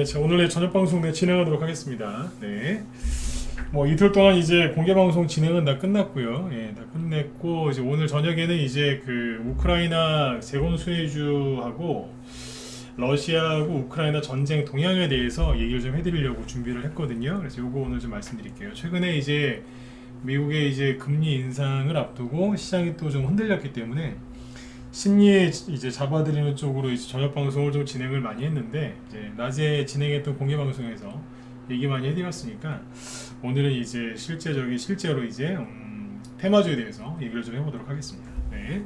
네, 자, 오늘의 저녁 방송 진행하도록 하겠습니다. 네. 뭐 이틀 동안 이제 공개 방송 진행은 다 끝났고요. 예, 다 끝냈고 이제 오늘 저녁에는 이제 그 우크라이나 재건 수혜주하고 러시아하고 우크라이나 전쟁 동향에 대해서 얘기를 좀 해드리려고 준비를 했거든요. 그래서 요거 오늘 좀 말씀드릴게요. 최근에 이제 미국의 이제 금리 인상을 앞두고 시장이 또 좀 흔들렸기 때문에 심리에 이제 잡아들이는 쪽으로 이제 저녁 방송을 좀 진행을 많이 했는데 이제 낮에 진행했던 공개 방송에서 얘기 많이 해드렸으니까 오늘은 이제 실제로 이제 테마주에 대해서 얘기를 좀 해보도록 하겠습니다. 네.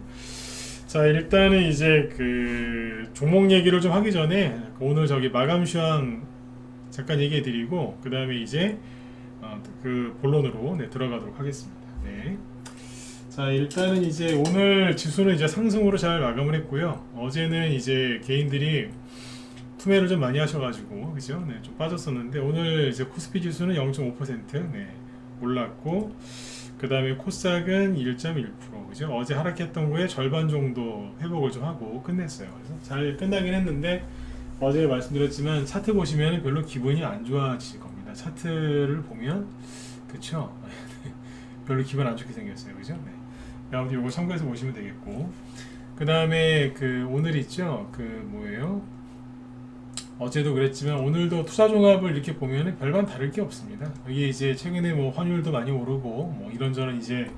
자, 일단은 이제 그 종목 얘기를 좀 하기 전에 오늘 저기 마감 시황 잠깐 얘기해드리고 그 다음에 이제 그 본론으로 들어가도록 하겠습니다. 네. 자, 일단은 이제 오늘 지수는 이제 상승으로 잘 마감을 했고요. 어제는 이제 개인들이 투매를 좀 많이 하셔가지고 그죠? 네, 좀 빠졌었는데 오늘 이제 코스피 지수는 0.5% 올랐고 그 다음에 코스닥은 1.1% 그죠? 어제 하락했던 거에 절반 정도 회복을 좀 하고 끝냈어요. 그래서 잘 끝나긴 했는데 어제 말씀드렸지만 차트 보시면 별로 기분이 안 좋아지실 겁니다. 차트를 보면 그쵸? 별로 기분 안 좋게 생겼어요. 그죠? 네. 아무튼 이거 참고해서 보시면 되겠고 그 다음에 그 오늘 있죠 그 뭐예요 어제도 그랬지만 오늘도 투자 종합을 이렇게 보면 별반 다를 게 없습니다. 이게 이제 최근에 뭐 환율도 많이 오르고 뭐 이런저런 이제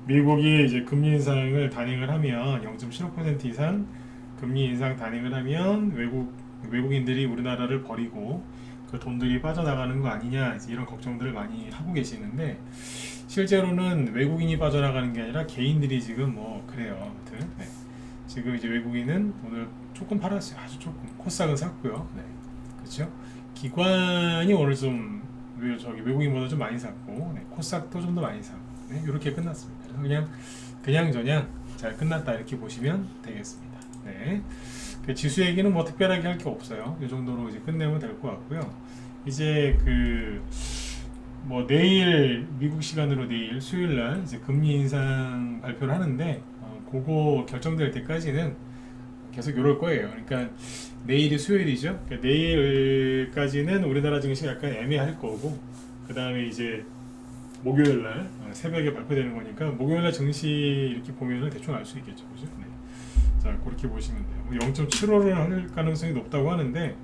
미국이 이제 금리 인상을 단행을 하면 0.75% 이상 금리 인상 단행을 하면 외국인들이 우리나라를 버리고 그 돈들이 빠져나가는 거 아니냐 이런 걱정들을 많이 하고 계시는데 실제로는 외국인이 빠져나가는 게 아니라 개인들이 지금 뭐 그래요. 아무튼 네. 지금 이제 외국인은 오늘 조금 팔았어요. 아주 조금. 코스닥은 샀고요. 네. 그렇죠? 기관이 오늘 좀 외국인보다 좀 많이 샀고 네. 코스닥도 좀 더 많이 샀고 네. 이렇게 끝났습니다. 그래서 그냥 저냥 잘 끝났다 이렇게 보시면 되겠습니다. 네. 그 지수 얘기는 뭐 특별하게 할 게 없어요. 이 정도로 이제 끝내면 될 것 같고요. 이제 뭐 내일 미국 시간으로 내일 수요일 날 이제 금리 인상 발표를 하는데 그거 결정될 때까지는 계속 이럴 거예요. 그러니까 내일이 수요일이죠. 그러니까 내일까지는 우리나라 증시 약간 애매할 거고 그 다음에 이제 목요일 날 새벽에 발표되는 거니까 목요일 날 증시 이렇게 보면은 대충 알 수 있겠죠, 그죠? 네. 자, 그렇게 보시면 돼요. 0.75를 할 가능성이 높다고 하는데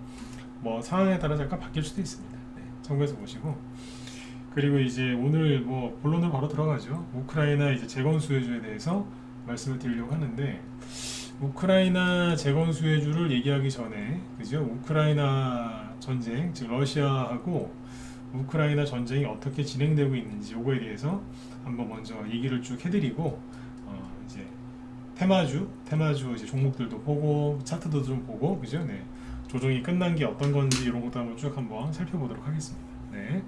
뭐 상황에 따라서 약간 바뀔 수도 있습니다. 네. 참고해서 보시고. 그리고 이제 오늘 뭐 본론으로 바로 들어가죠. 우크라이나 이제 재건 수혜주에 대해서 말씀을 드리려고 하는데 우크라이나 재건 수혜주를 얘기하기 전에 그죠? 우크라이나 전쟁, 즉 러시아하고 우크라이나 전쟁이 어떻게 진행되고 있는지 요거에 대해서 한번 먼저 얘기를 쭉 해드리고 이제 테마주 이제 종목들도 보고 차트도 좀 보고 그죠? 네. 조정이 끝난 게 어떤 건지 이런 것도 한번 쭉 한번 살펴보도록 하겠습니다. 네.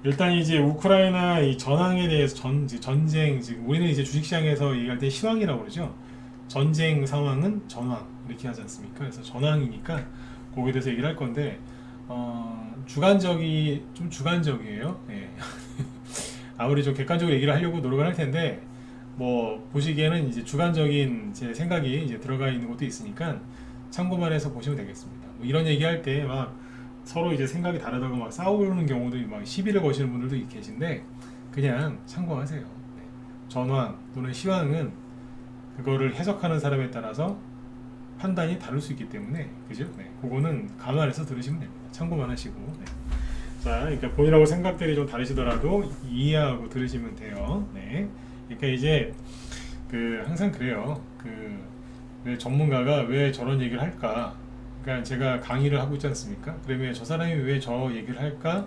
일단 이제 우크라이나 이 전황에 대해서 전쟁 지금 우리는 이제 주식시장에서 얘기할 때 시황이라고 그러죠. 전쟁 상황은 전황 이렇게 하지 않습니까? 그래서 전황이니까 거기에 대해서 얘기를 할 건데 주관적이에요. 예. 아무리 좀 객관적으로 얘기를 하려고 노력을 할 텐데 뭐 보시기에는 이제 주관적인 제 생각이 이제 들어가 있는 것도 있으니까 참고만 해서 보시면 되겠습니다. 뭐 이런 얘기할 때 막 서로 이제 생각이 다르다고 막 싸우는 경우도 막 시비를 거시는 분들도 계신데 그냥 참고하세요. 네. 전황 또는 시황은 그거를 해석하는 사람에 따라서 판단이 다를 수 있기 때문에 그죠? 네. 그거는 감안해서 들으시면 됩니다. 참고만 하시고. 네. 자, 그러니까 본인하고 생각들이 좀 다르시더라도 이해하고 들으시면 돼요. 네. 그러니까 이제 항상 그래요. 왜 전문가가 왜 저런 얘기를 할까? 그러니까 제가 강의를 하고 있지 않습니까? 그러면 저 사람이 왜 저 얘기를 할까?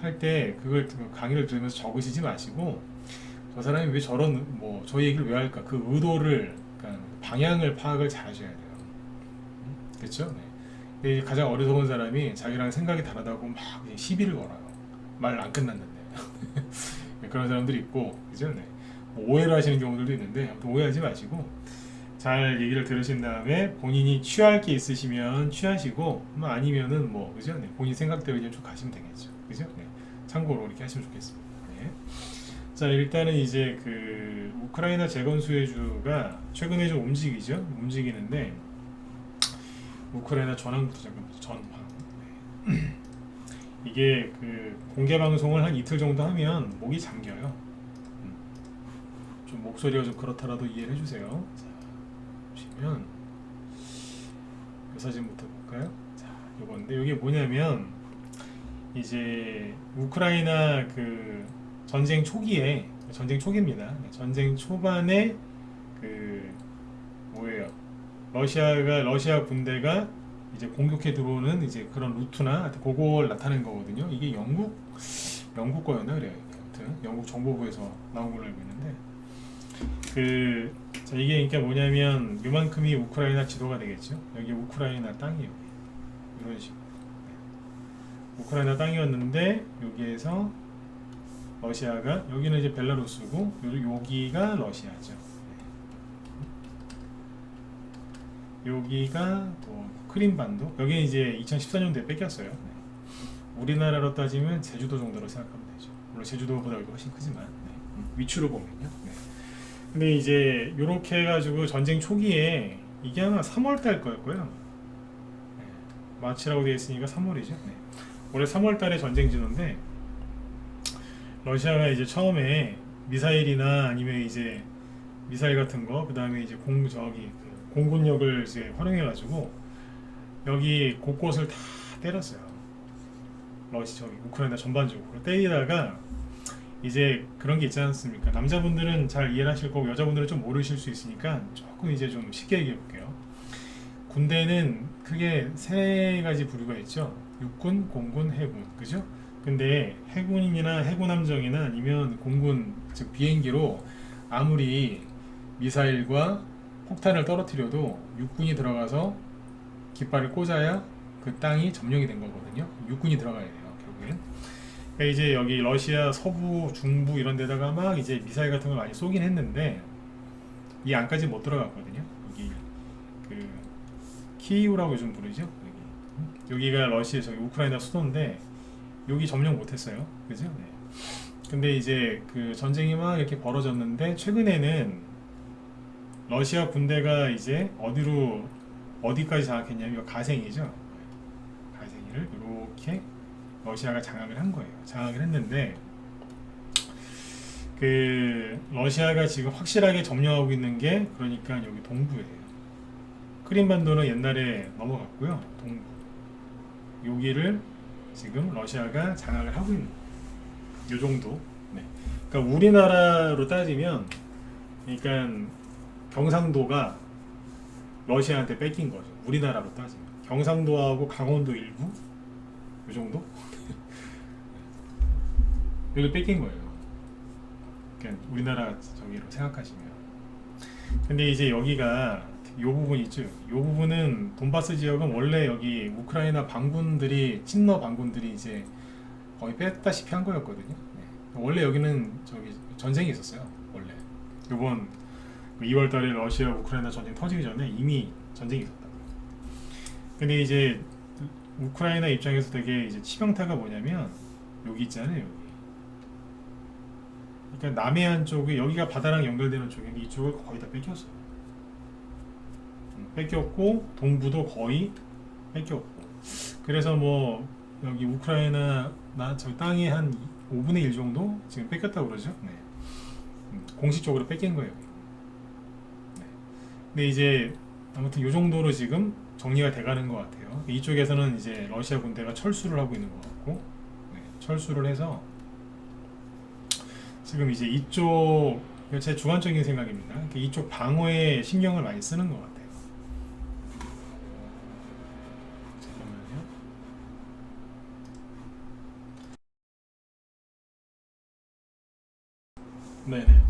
할 때 그걸 강의를 들으면서 적으시지 마시고 저 사람이 왜 저 얘기를 왜 할까? 그 의도를 그러니까 방향을 파악을 잘 하셔야 돼요. 그렇죠? 네. 가장 어리석은 사람이 자기랑 생각이 다르다고 막 시비를 걸어요. 말 안 끝났는데 그런 사람들이 있고 그죠? 네. 오해를 하시는 경우들도 있는데 아무튼 오해하지 마시고 잘 얘기를 들으신 다음에 본인이 취할 게 있으시면 취하시고 뭐 아니면은 뭐 그죠? 네, 본인 생각대로 그냥 쭉 가시면 되겠죠. 그죠? 네, 참고로 이렇게 하시면 좋겠습니다. 네. 자, 일단은 이제 우크라이나 재건 수혜주가 최근에 좀 움직이는데 우크라이나 전황부터 잠깐 보죠. 전황. 네. 이게 그 공개 방송을 한 이틀 정도 하면 목이 잠겨요. 좀 목소리가 좀 그렇더라도 이해를 해주세요. 자, 보시면 이 사진부터 볼까요? 자, 요건데 이게 뭐냐면 이제 우크라이나 그 전쟁 초기에 전쟁 초기입니다. 전쟁 초반에 그 뭐예요? 러시아 군대가 이제 공격해 들어오는 이제 그런 루트나 그걸 나타낸 거거든요. 이게 영국 거였나 그래요. 아무튼 영국 정보부에서 나온 걸로 알고 있는데 자, 이게 그러니까 뭐냐면 요만큼이 우크라이나 지도가 되겠죠. 여기 우크라이나 땅이에요. 이런 식으로 우크라이나 땅이었는데 여기에서 러시아가 여기는 이제 벨라루스고 여기가 러시아죠. 여기가 뭐 크림반도 여기는 이제 2014년도에 뺏겼어요. 우리나라로 따지면 제주도 정도로 생각하면 되죠. 물론 제주도보다 여기가 훨씬 크지만 위치로 보면요. 근데 이제 요렇게 해가지고 전쟁 초기에 이게 아마 3월달 거였고요. 마치라고 되어 있으니까 3월이죠. 올해 3월달에 전쟁 진도인데 러시아가 이제 처음에 미사일이나 아니면 이제 미사일 같은 거, 그 다음에 이제 공군력을 이제 활용해가지고 여기 곳곳을 다 때렸어요. 우크라이나 전반적으로 때리다가 이제 그런 게 있지 않습니까? 남자분들은 잘 이해를 하실 거고 여자분들은 좀 모르실 수 있으니까 조금 이제 좀 쉽게 얘기해 볼게요. 군대는 크게 세 가지 부류가 있죠. 육군, 공군, 해군, 그죠? 근데 해군이나 해군함정이나 아니면 공군, 즉 비행기로 아무리 미사일과 폭탄을 떨어뜨려도 육군이 들어가서 깃발을 꽂아야 그 땅이 점령이 된 거거든요. 육군이 들어가야 돼요, 결국엔. 그러니까 이제 여기 러시아 서부, 중부 이런 데다가 막 이제 미사일 같은 걸 많이 쏘긴 했는데 이 안까지 못 들어갔거든요. 여기 그 키이우라고 요즘 부르죠. 여기가 저기 우크라이나 수도인데 여기 점령 못했어요. 그죠? 네. 근데 이제 그 전쟁이 막 이렇게 벌어졌는데 최근에는 러시아 군대가 이제 어디까지 장악했냐면 이거 가생이죠. 가생이를 이렇게 러시아가 장악을 한 거예요. 장악을 했는데 그 러시아가 지금 확실하게 점령하고 있는 게 그러니까 여기 동부예요. 크림반도는 옛날에 넘어갔고요. 동부. 여기를 지금 러시아가 장악을 하고 있는 요 정도. 네. 그러니까 우리나라로 따지면 그러니까 경상도가 러시아한테 뺏긴 거죠. 우리나라로 따지면 경상도하고 강원도 일부 요 정도? 여기 뺏긴 거예요. 그러니까 우리나라 저기로 생각하시면. 근데 이제 여기가 요 부분 있죠. 요 부분은 돈바스 지역은 원래 여기 우크라이나 친러 반군들이 이제 거의 뺐다시피 한 거였거든요. 네. 원래 여기는 저기 전쟁이 있었어요. 원래 이번 2월달에 러시아 우크라이나 전쟁 터지기 전에 이미 전쟁이 있었다. 근데 이제 우크라이나 입장에서 되게 이제 치명타가 뭐냐면 여기 있잖아요. 여기. 그러니까 남해안 쪽에 여기가 바다랑 연결되는 쪽인데 이쪽을 거의 다 뺏겼어요. 뺏겼고 동부도 거의 뺏겼고 그래서 뭐 여기 우크라이나 저 땅이 한 5분의 1 정도 지금 뺏겼다고 그러죠. 네. 공식적으로 뺏긴 거예요. 네. 근데 이제 아무튼 요 정도로 지금 정리가 돼가는 것 같아요. 이쪽에서는 이제 러시아 군대가 철수를 하고 있는 것 같고 철수를 해서 지금 이제 이쪽 제 주관적인 생각입니다. 이쪽 방어에 신경을 많이 쓰는 것 같아요. 잠깐만요. 네네.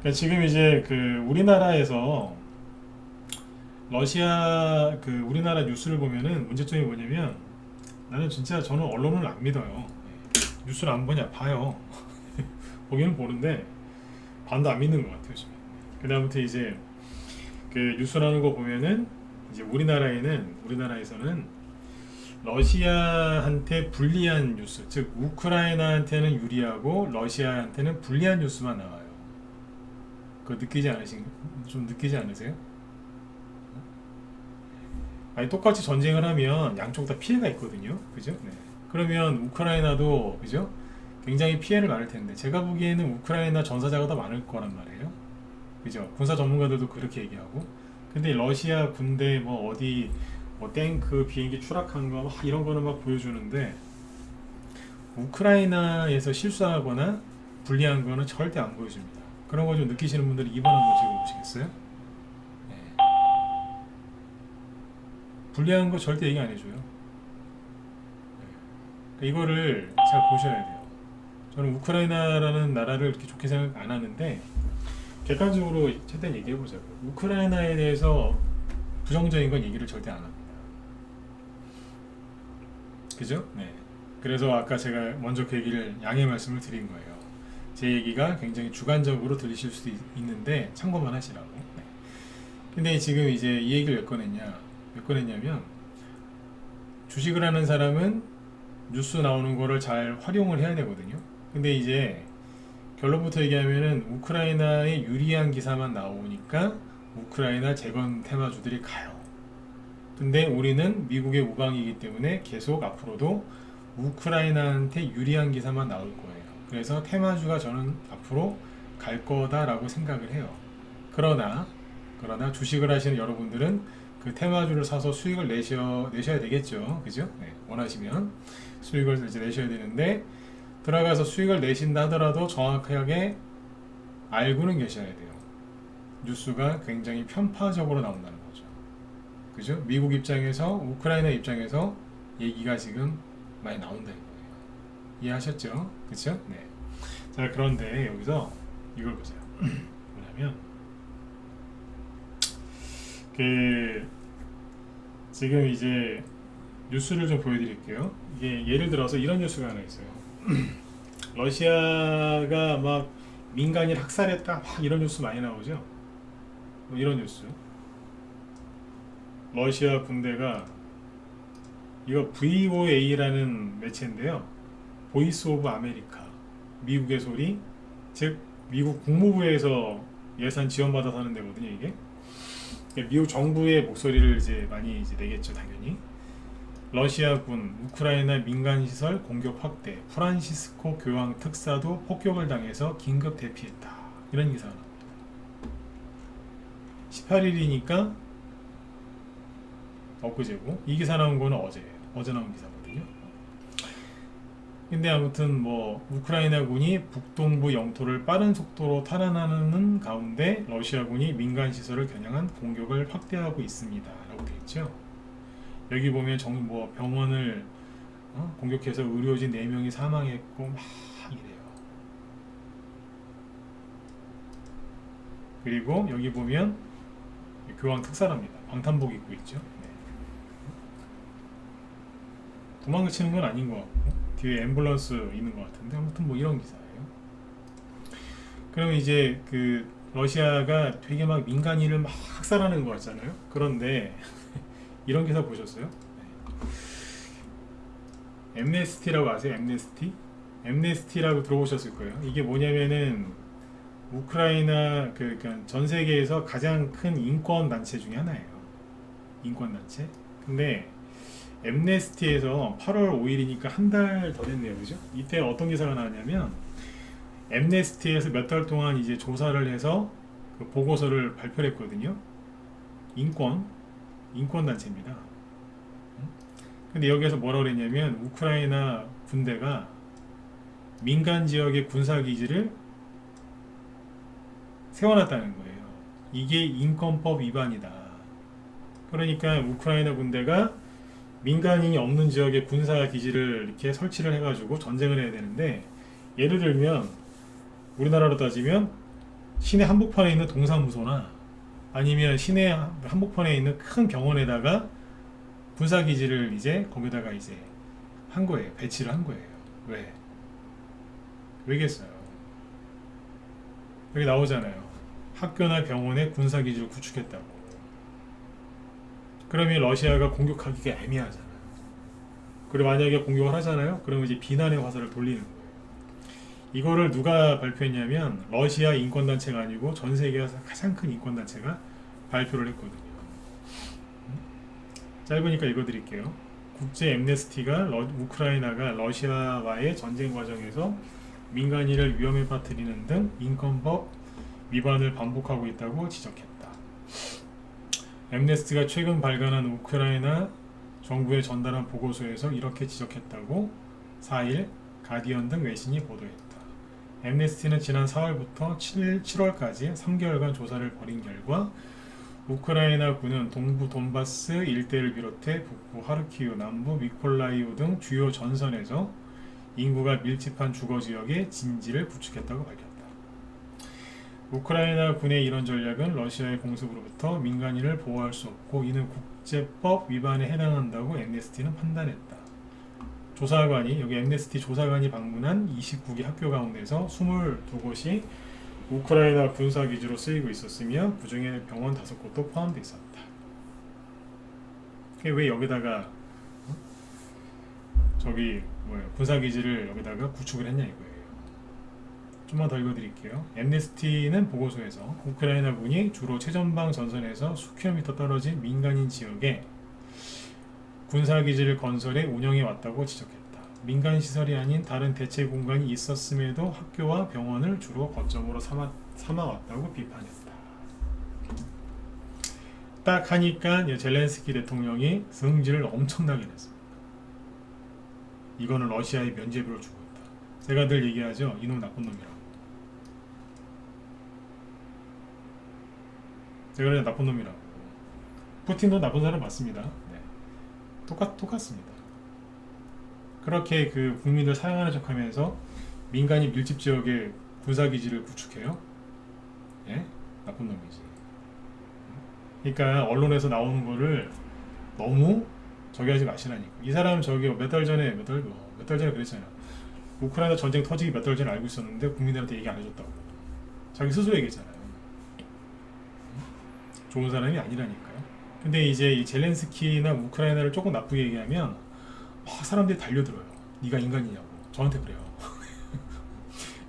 그러니까 지금 이제 그 우리나라에서 우리나라 뉴스를 보면은 문제점이 뭐냐면 저는 언론을 안 믿어요. 뉴스를 안 보냐 봐요. 보기는 보는데 반도 안 믿는 것 같아요 지금. 근데 아무튼 이제 그 뉴스라는 거 보면은 이제 우리나라에서는 러시아한테 불리한 뉴스, 즉 우크라이나한테는 유리하고 러시아한테는 불리한 뉴스만 나와요. 그거 좀 느끼지 않으세요? 아니 똑같이 전쟁을 하면 양쪽 다 피해가 있거든요. 그죠? 네. 그러면 우크라이나도 그죠? 굉장히 피해를 많을 텐데 제가 보기에는 우크라이나 전사자가 더 많을 거란 말이에요. 그죠? 군사 전문가들도 그렇게 얘기하고. 근데 러시아 군대 뭐 어디 뭐 탱크 비행기 추락한 거 막 이런 거는 막 보여주는데 우크라이나에서 실수하거나 불리한 거는 절대 안 보여줍니다. 그런 거 좀 느끼시는 분들은 이번 한번 찍어보시겠어요? 네. 불리한 거 절대 얘기 안 해줘요. 네. 이거를 잘 보셔야 돼요. 저는 우크라이나라는 나라를 이렇게 좋게 생각 안 하는데 객관적으로 최대한 얘기해 보자고요. 우크라이나에 대해서 부정적인 건 얘기를 절대 안 합니다. 그죠? 네. 그래서 아까 제가 먼저 그 얘기를 양해 말씀을 드린 거예요. 제 얘기가 굉장히 주관적으로 들리실 수도 있는데 참고만 하시라고. 네. 근데 지금 이제 이 얘기를 왜 꺼냈냐면 주식을 하는 사람은 뉴스 나오는 거를 잘 활용을 해야 되거든요. 근데 이제 결론부터 얘기하면은 우크라이나에 유리한 기사만 나오니까 우크라이나 재건 테마주들이 가요. 근데 우리는 미국의 우방이기 때문에 계속 앞으로도 우크라이나한테 유리한 기사만 나올 거예요. 그래서 테마주가 저는 앞으로 갈 거다라고 생각을 해요. 그러나 주식을 하시는 여러분들은 그 테마주를 사서 수익을 내셔야 되겠죠. 그죠? 네, 원하시면 수익을 이제 내셔야 되는데 들어가서 수익을 내신다 하더라도 정확하게 알고는 계셔야 돼요. 뉴스가 굉장히 편파적으로 나온다는 거죠. 그죠? 미국 입장에서 우크라이나 입장에서 얘기가 지금 많이 나온다는 거예요. 이해하셨죠? 그쵸? 네. 자, 그런데 여기서 이걸 보세요. 뭐냐면 지금 이제 뉴스를 좀 보여드릴게요. 이게 예를 들어서 이런 뉴스가 하나 있어요. 러시아가 막 민간인 학살했다 막 이런 뉴스 많이 나오죠. 뭐 이런 뉴스. 러시아 군대가 이거 VOA라는 매체인데요. 보이스 오브 아메리카. 미국의 소리. 즉 미국 국무부에서 예산 지원받아서 하는 데거든요, 이게. 미국 정부의 목소리를 이제 많이 이제 내겠죠, 당연히. 러시아군 우크라이나 민간시설 공격 확대, 프란시스코 교황 특사도 폭격을 당해서 긴급 대피했다. 이런 기사가 나옵니다. 18일이니까 엊그제고 이 기사 나온 거는 어제 나온 기사거든요. 근데 아무튼 뭐 우크라이나군이 북동부 영토를 빠른 속도로 탈환하는 가운데 러시아군이 민간시설을 겨냥한 공격을 확대하고 있습니다. 라고 되어 있죠. 여기 보면 뭐 병원을 공격해서 의료진 4명이 사망했고 막 이래요. 그리고 여기 보면 교황 특사랍니다. 방탄복 입고 있죠. 네. 도망치는 건 아닌 것 같고 뒤에 앰뷸런스 있는 것 같은데 아무튼 뭐 이런 기사예요. 그럼 이제 그 러시아가 되게 막 민간인을 막 학살하는 거 같잖아요. 그런데 이런 기사 보셨어요? 네. 엠네스티라고 아세요? 엠네스티라고 들어보셨을 거예요. 이게 뭐냐면은 우크라이나 그러니까 전 세계에서 가장 큰 인권 단체 중에 하나예요. 인권 단체. 근데 엠네스티에서 8월 5일이니까 한 달 더 됐네요, 그죠? 이때 어떤 기사가 나왔냐면 엠네스티에서 몇 달 동안 이제 조사를 해서 그 보고서를 발표했거든요. 인권 단체입니다. 근데 여기에서 뭐라고 그랬냐면 우크라이나 군대가 민간 지역의 군사 기지를 세워놨다는 거예요. 이게 인권법 위반이다. 그러니까 우크라이나 군대가 민간인이 없는 지역에 군사 기지를 이렇게 설치를 해가지고 전쟁을 해야 되는데 예를 들면 우리나라로 따지면 시내 한복판에 있는 동사무소나 아니면 시내 한복판에 있는 큰 병원에다가 군사 기지를 이제 거기다가 이제 한 거예요. 배치를 한 거예요. 왜겠어요? 여기 나오잖아요. 학교나 병원에 군사 기지를 구축했다고. 그러면 러시아가 공격하기가 애매하잖아요. 그리고 만약에 공격을 하잖아요. 그러면 이제 비난의 화살을 돌리는 거예요. 이거를 누가 발표했냐면 러시아 인권단체가 아니고 전 세계에서 가장 큰 인권단체가 발표를 했거든요. 짧으니까 읽어드릴게요. 국제 엠네스티가 우크라이나가 러시아와의 전쟁 과정에서 민간인을 위험에 빠뜨리는 등 인권법 위반을 반복하고 있다고 지적했다. 엠네스티가 최근 발간한 우크라이나 정부에 전달한 보고서에서 이렇게 지적했다고 4일 가디언 등 외신이 보도했다. 엠네스티는 지난 4월부터 7월까지 3개월간 조사를 벌인 결과 우크라이나군은 동부 돈바스 일대를 비롯해 북부 하르키우, 남부 미콜라이우 등 주요 전선에서 인구가 밀집한 주거지역에 진지를 구축했다고 밝혔다. 우크라이나 군의 이런 전략은 러시아의 공습으로부터 민간인을 보호할 수 없고 이는 국제법 위반에 해당한다고 엠네스티는 판단했다. 조사관이 여기 엠네스티 조사관이 방문한 29개 학교 가운데서 22곳이 우크라이나 군사기지로 쓰이고 있었으며 그중에 병원 5곳도 포함되어 있었다. 왜 여기다가 저기 군사기지를 여기다가 구축을 했냐 이거예요. 좀만 더 읽어드릴게요. 엠네스티는 보고서에서 우크라이나군이 주로 최전방 전선에서 수킬로미터 떨어진 민간인 지역에 군사기지를 건설해 운영해 왔다고 지적했다. 민간 시설이 아닌 다른 대체 공간이 있었음에도 학교와 병원을 주로 거점으로 삼아왔다고 비판했다. 딱 하니까 젤렌스키 대통령이 승질을 엄청나게 냈습니다. 이거는 러시아의 면죄부를 주고 있다. 제가 늘 얘기하죠. 이놈 나쁜 놈이라고. 제가 그냥 나쁜 놈이라고. 푸틴도 나쁜 사람 맞습니다. 네. 똑같습니다. 그렇게 그 국민들 사용하는 척하면서 민간인 밀집 지역에 군사기지를 구축해요. 예? 나쁜 놈이지. 그러니까 언론에서 나오는 거를 너무 저기 하지 마시라니까. 이 사람 저기 몇 달 전에 그랬잖아요. 우크라이나 전쟁 터지기 몇 달 전에 알고 있었는데 국민들한테 얘기 안 해줬다고. 자기 스스로 얘기했잖아요. 좋은 사람이 아니라니까요. 근데 이제 이 젤렌스키나 우크라이나를 조금 나쁘게 얘기하면 막 사람들이 달려들어요. 네가 인간이냐고. 저한테 그래요.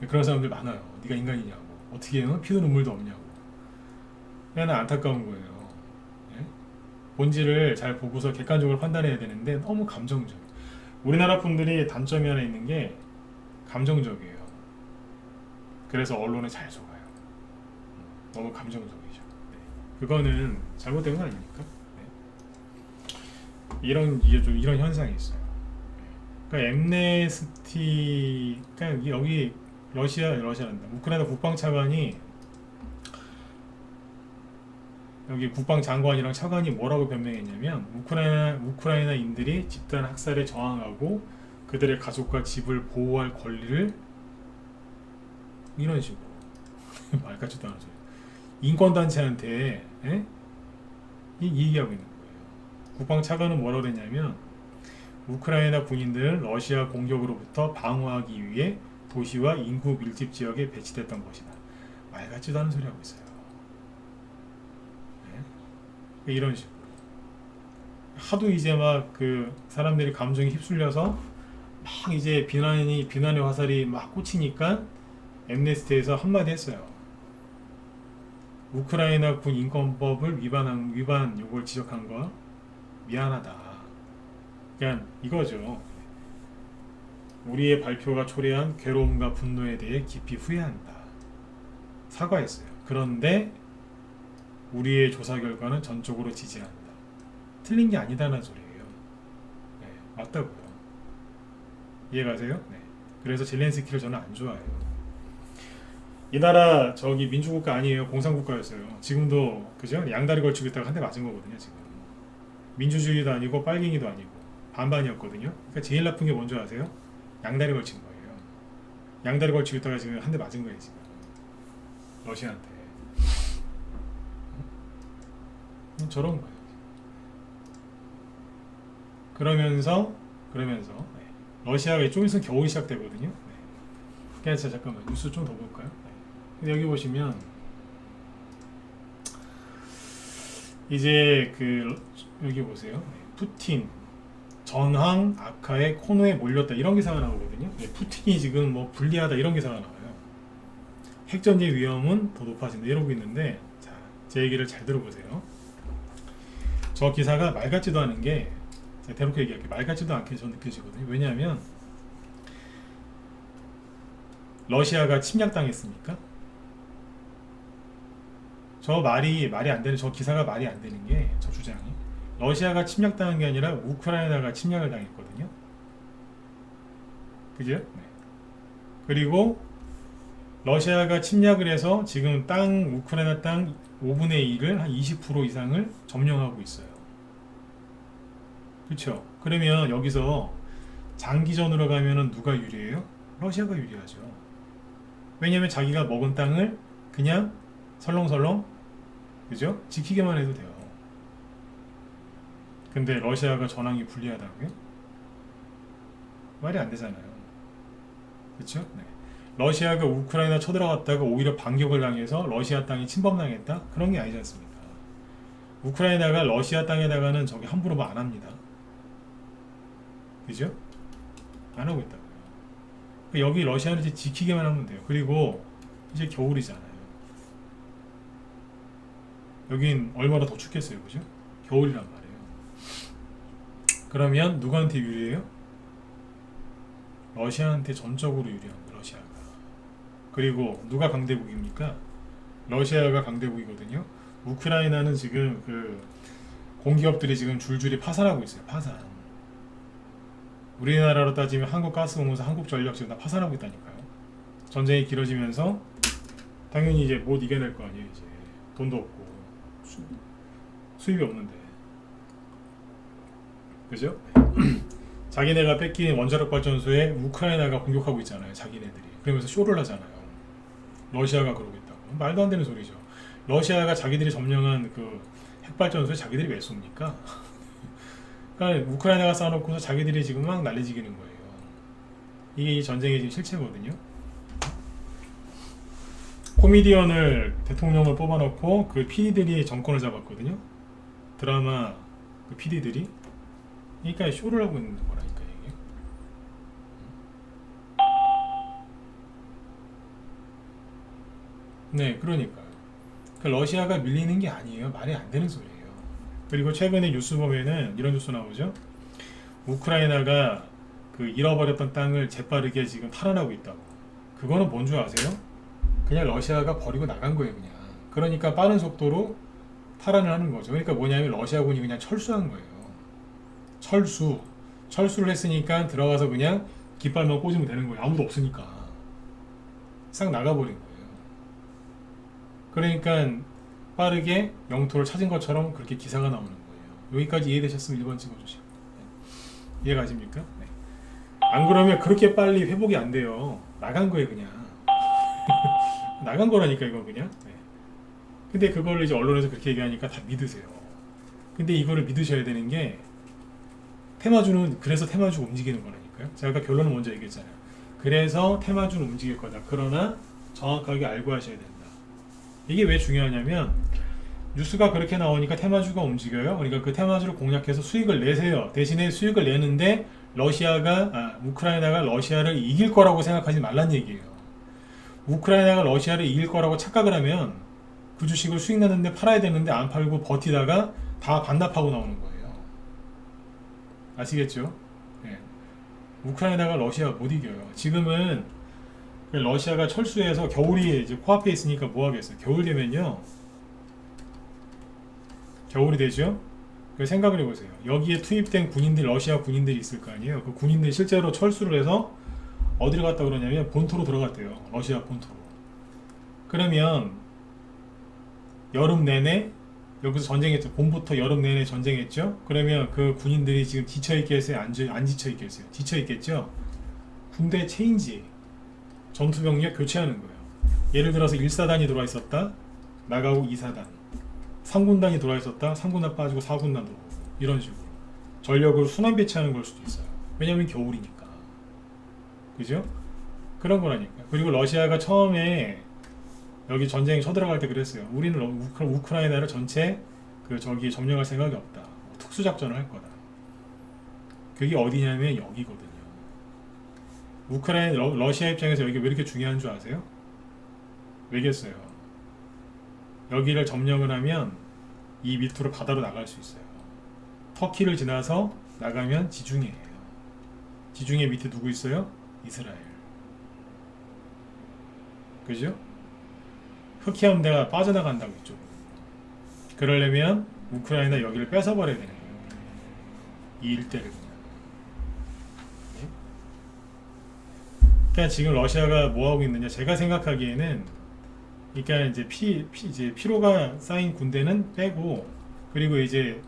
그런 사람들 많아요. 네가 인간이냐고. 어떻게 해요? 피도 눈물도 없냐고. 그냥 안타까운 거예요. 예? 본질을 잘 보고서 객관적으로 판단해야 되는데 너무 감정적. 우리나라 분들이 단점이 하나 있는 게 감정적이에요. 그래서 언론에 잘 속아요. 너무 감정적이죠. 네. 그거는 잘못된 거 아닙니까? 네. 이런 현상이 있어요. 그러니까 엠네스티, 그러니까 여기 러시아란다. 우크라이나 국방차관이 여기 국방장관이랑 차관이 뭐라고 변명했냐면 우크라이나인들이 집단 학살에 저항하고 그들의 가족과 집을 보호할 권리를 이런 식으로 말 같지도 않은 소리 인권단체한테 얘기하고 있는 거예요. 국방차관은 뭐라고 그랬냐면 우크라이나 군인들은 러시아 공격으로부터 방어하기 위해 도시와 인구 밀집 지역에 배치됐던 것이다. 말 같지도 않은 소리 하고 있어요. 네? 이런 식으로 하도 이제 막 그 사람들이 감정에 휩쓸려서 막 이제 비난의 화살이 막 꽂히니까 엠네스티에서 한마디 했어요. 우크라이나 군 인권법을 위반 요걸 지적한 거 미안하다. 그냥 이거죠. 우리의 발표가 초래한 괴로움과 분노에 대해 깊이 후회한다. 사과했어요. 그런데 우리의 조사 결과는 전적으로 지지한다. 틀린 게 아니다는 소리예요. 네, 맞다고요. 이해가세요? 네. 그래서 젤렌스키를 저는 안 좋아해요. 이 나라 저기 민주국가 아니에요. 공산국가였어요. 지금도 그죠? 양다리 걸치고 있다가 한 대 맞은 거거든요. 지금 민주주의도 아니고 빨갱이도 아니고 반반이었거든요. 그러니까 제일 나쁜 게 뭔지 아세요? 양다리 걸친 거예요. 양다리 걸치고 있다가 지금 한 대 맞은 거예요. 지금 러시아한테. 저런 거예요. 그러면서 러시아가 좀 있으면 겨울이 시작되거든요. 네. 그래서 잠깐만 뉴스 좀 더 볼까요? 네. 근데 여기 보시면 이제 여기 보세요. 네. 푸틴 전황 악화에 코너에 몰렸다 이런 기사가 나오거든요. 네. 푸틴이 지금 뭐 불리하다 이런 기사가 나와요. 핵전쟁 위험은 더 높아진다 이러고 있는데 자, 제 얘기를 잘 들어보세요. 저 기사가 말 같지도 않은 게, 제가 대놓고 얘기할게요. 말 같지도 않게 전 느껴지거든요. 왜냐하면 러시아가 침략당했습니까? 저 말이 안 되는, 저 기사가 말이 안 되는 게, 저 주장이 러시아가 침략당한 게 아니라 우크라이나가 침략을 당했거든요. 그죠? 네. 그리고 러시아가 침략을 해서 지금 우크라이나 땅 5분의 1을 한 20% 이상을 점령하고 있어요. 그렇죠? 그러면 여기서 장기전으로 가면은 누가 유리해요? 러시아가 유리하죠. 왜냐면 자기가 먹은 땅을 그냥 설렁설렁, 그죠? 지키기만 해도 돼요. 근데 러시아가 전황이 불리하다고요? 말이 안 되잖아요. 그렇죠? 네. 러시아가 우크라이나 쳐들어갔다가 오히려 반격을 당해서 러시아 땅이 침범당했다? 그런 게 아니지 않습니까? 우크라이나가 러시아 땅에다가는 저기 함부로 뭐 안 합니다. 그죠? 안 하고 있다고요. 여기 러시아는 이제 지키기만 하면 돼요. 그리고 이제 겨울이잖아요. 여긴 얼마나 더 춥겠어요, 그죠? 겨울이란 말이에요. 그러면 누구한테 유리해요? 러시아한테 전적으로 유리합니다. 러시아가. 그리고 누가 강대국입니까? 러시아가 강대국이거든요. 우크라이나는 지금 그 공기업들이 지금 줄줄이 파산하고 있어요. 파산. 우리나라로 따지면 한국가스공사, 한국전력 지금 다 파산하고 있다니까요. 전쟁이 길어지면서 당연히 이제 못 이겨낼 거 아니에요. 이제 돈도 없고 수입이 없는데, 그죠? 자기네가 뺏긴 원자력 발전소에 우크라이나가 공격하고 있잖아요. 자기네들이. 그러면서 쇼를 하잖아요. 러시아가 그러고 있다고. 말도 안 되는 소리죠. 러시아가 자기들이 점령한 그 핵발전소에 자기들이 왜 쏩니까? 그러니까 우크라이나가 쌓아놓고서 자기들이 지금 막 난리지기는 거예요. 이게 이 전쟁의 지금 실체거든요. 코미디언을 대통령을 뽑아놓고 그 PD들이 정권을 잡았거든요. 드라마 그 PD들이. 그러니까 쇼를 하고 있는 거라니까 이게. 네, 그러니까요. 그 러시아가 밀리는 게 아니에요. 말이 안 되는 소리예요. 그리고 최근에 뉴스 보면은 이런 뉴스 나오죠. 우크라이나가 그 잃어버렸던 땅을 재빠르게 지금 탈환하고 있다고. 그거는 뭔 줄 아세요? 그냥 러시아가 버리고 나간 거예요, 그냥. 그러니까 빠른 속도로 탈환을 하는 거죠. 그러니까 뭐냐면 러시아군이 그냥 철수한 거예요. 철수를 했으니까 들어가서 그냥 깃발만 꽂으면 되는 거예요. 아무도 없으니까 싹 나가버린 거예요. 그러니까 빠르게 영토를 찾은 것처럼 그렇게 기사가 나오는 거예요. 여기까지 이해되셨으면 1번 찍어주시고. 네. 이해가십니까? 네. 안 그러면 그렇게 빨리 회복이 안 돼요. 나간 거예요, 그냥. 나간 거라니까 이거 그냥. 네. 근데 그걸 이제 언론에서 그렇게 얘기하니까 다 믿으세요. 근데 이거를 믿으셔야 되는 게, 테마주는 그래서 테마주가 움직이는 거라니까요. 제가 아까 결론을 먼저 얘기했잖아요. 그래서 테마주는 움직일 거다. 그러나 정확하게 알고 하셔야 된다. 이게 왜 중요하냐면 뉴스가 그렇게 나오니까 테마주가 움직여요. 그러니까 그 테마주를 공략해서 수익을 내세요. 대신에 수익을 내는데 우크라이나가 러시아를 이길 거라고 생각하지 말란 얘기예요. 우크라이나가 러시아를 이길 거라고 착각을 하면 그 주식을 수익 내는데 팔아야 되는데 안 팔고 버티다가 다 반납하고 나오는 거예요. 아시겠죠? 네. 우크라이나가 러시아 못 이겨요. 지금은 러시아가 철수해서 겨울이 이제 코앞에 있으니까 뭐 하겠어요? 겨울 되면요. 겨울이 되죠? 생각을 해보세요. 여기에 투입된 군인들, 러시아 군인들이 있을 거 아니에요? 그 군인들이 실제로 철수를 해서 어디로 갔다 그러냐면 본토로 들어갔대요. 러시아 본토로. 그러면 여름 내내 여기서 전쟁했죠. 봄부터 여름 내내 전쟁했죠. 그러면 그 군인들이 지금 지쳐있겠어요? 안 지쳐있겠어요? 지쳐있겠죠. 군대 체인지, 전투병력 교체하는 거예요. 예를 들어서 1사단이 들어와 있었다, 나가고 2사단, 3군단이 들어와 있었다, 3군단 빠지고 4군단 들어오고, 이런 식으로 전력을 순환 배치하는 걸 수도 있어요. 왜냐면 겨울이니까. 그죠? 그런 거라니까. 그리고 러시아가 처음에 여기 전쟁에 쳐들어갈 때 그랬어요. 우리는 우크라이나를 전체 점령할 생각이 없다. 특수작전을 할 거다. 그게 어디냐면 여기거든요. 러시아 입장에서 여기 왜 이렇게 중요한 줄 아세요? 왜겠어요? 여기를 점령을 하면 이 밑으로 바다로 나갈 수 있어요. 터키를 지나서 나가면 지중해예요. 지중해 밑에 누구 있어요? 이스라엘. 그죠? 흑해 함대가 빠져나간다고 했죠. 그러려면 우크라이나 여기를 뺏어버려야 되는 거예요. 이 일대를 그냥. 네? 그러니까 지금 러시아가 뭐 하고 있느냐? 제가 생각하기에는 그러니까 이제 이제 피로가 쌓인 군대는 빼고, 그리고 이제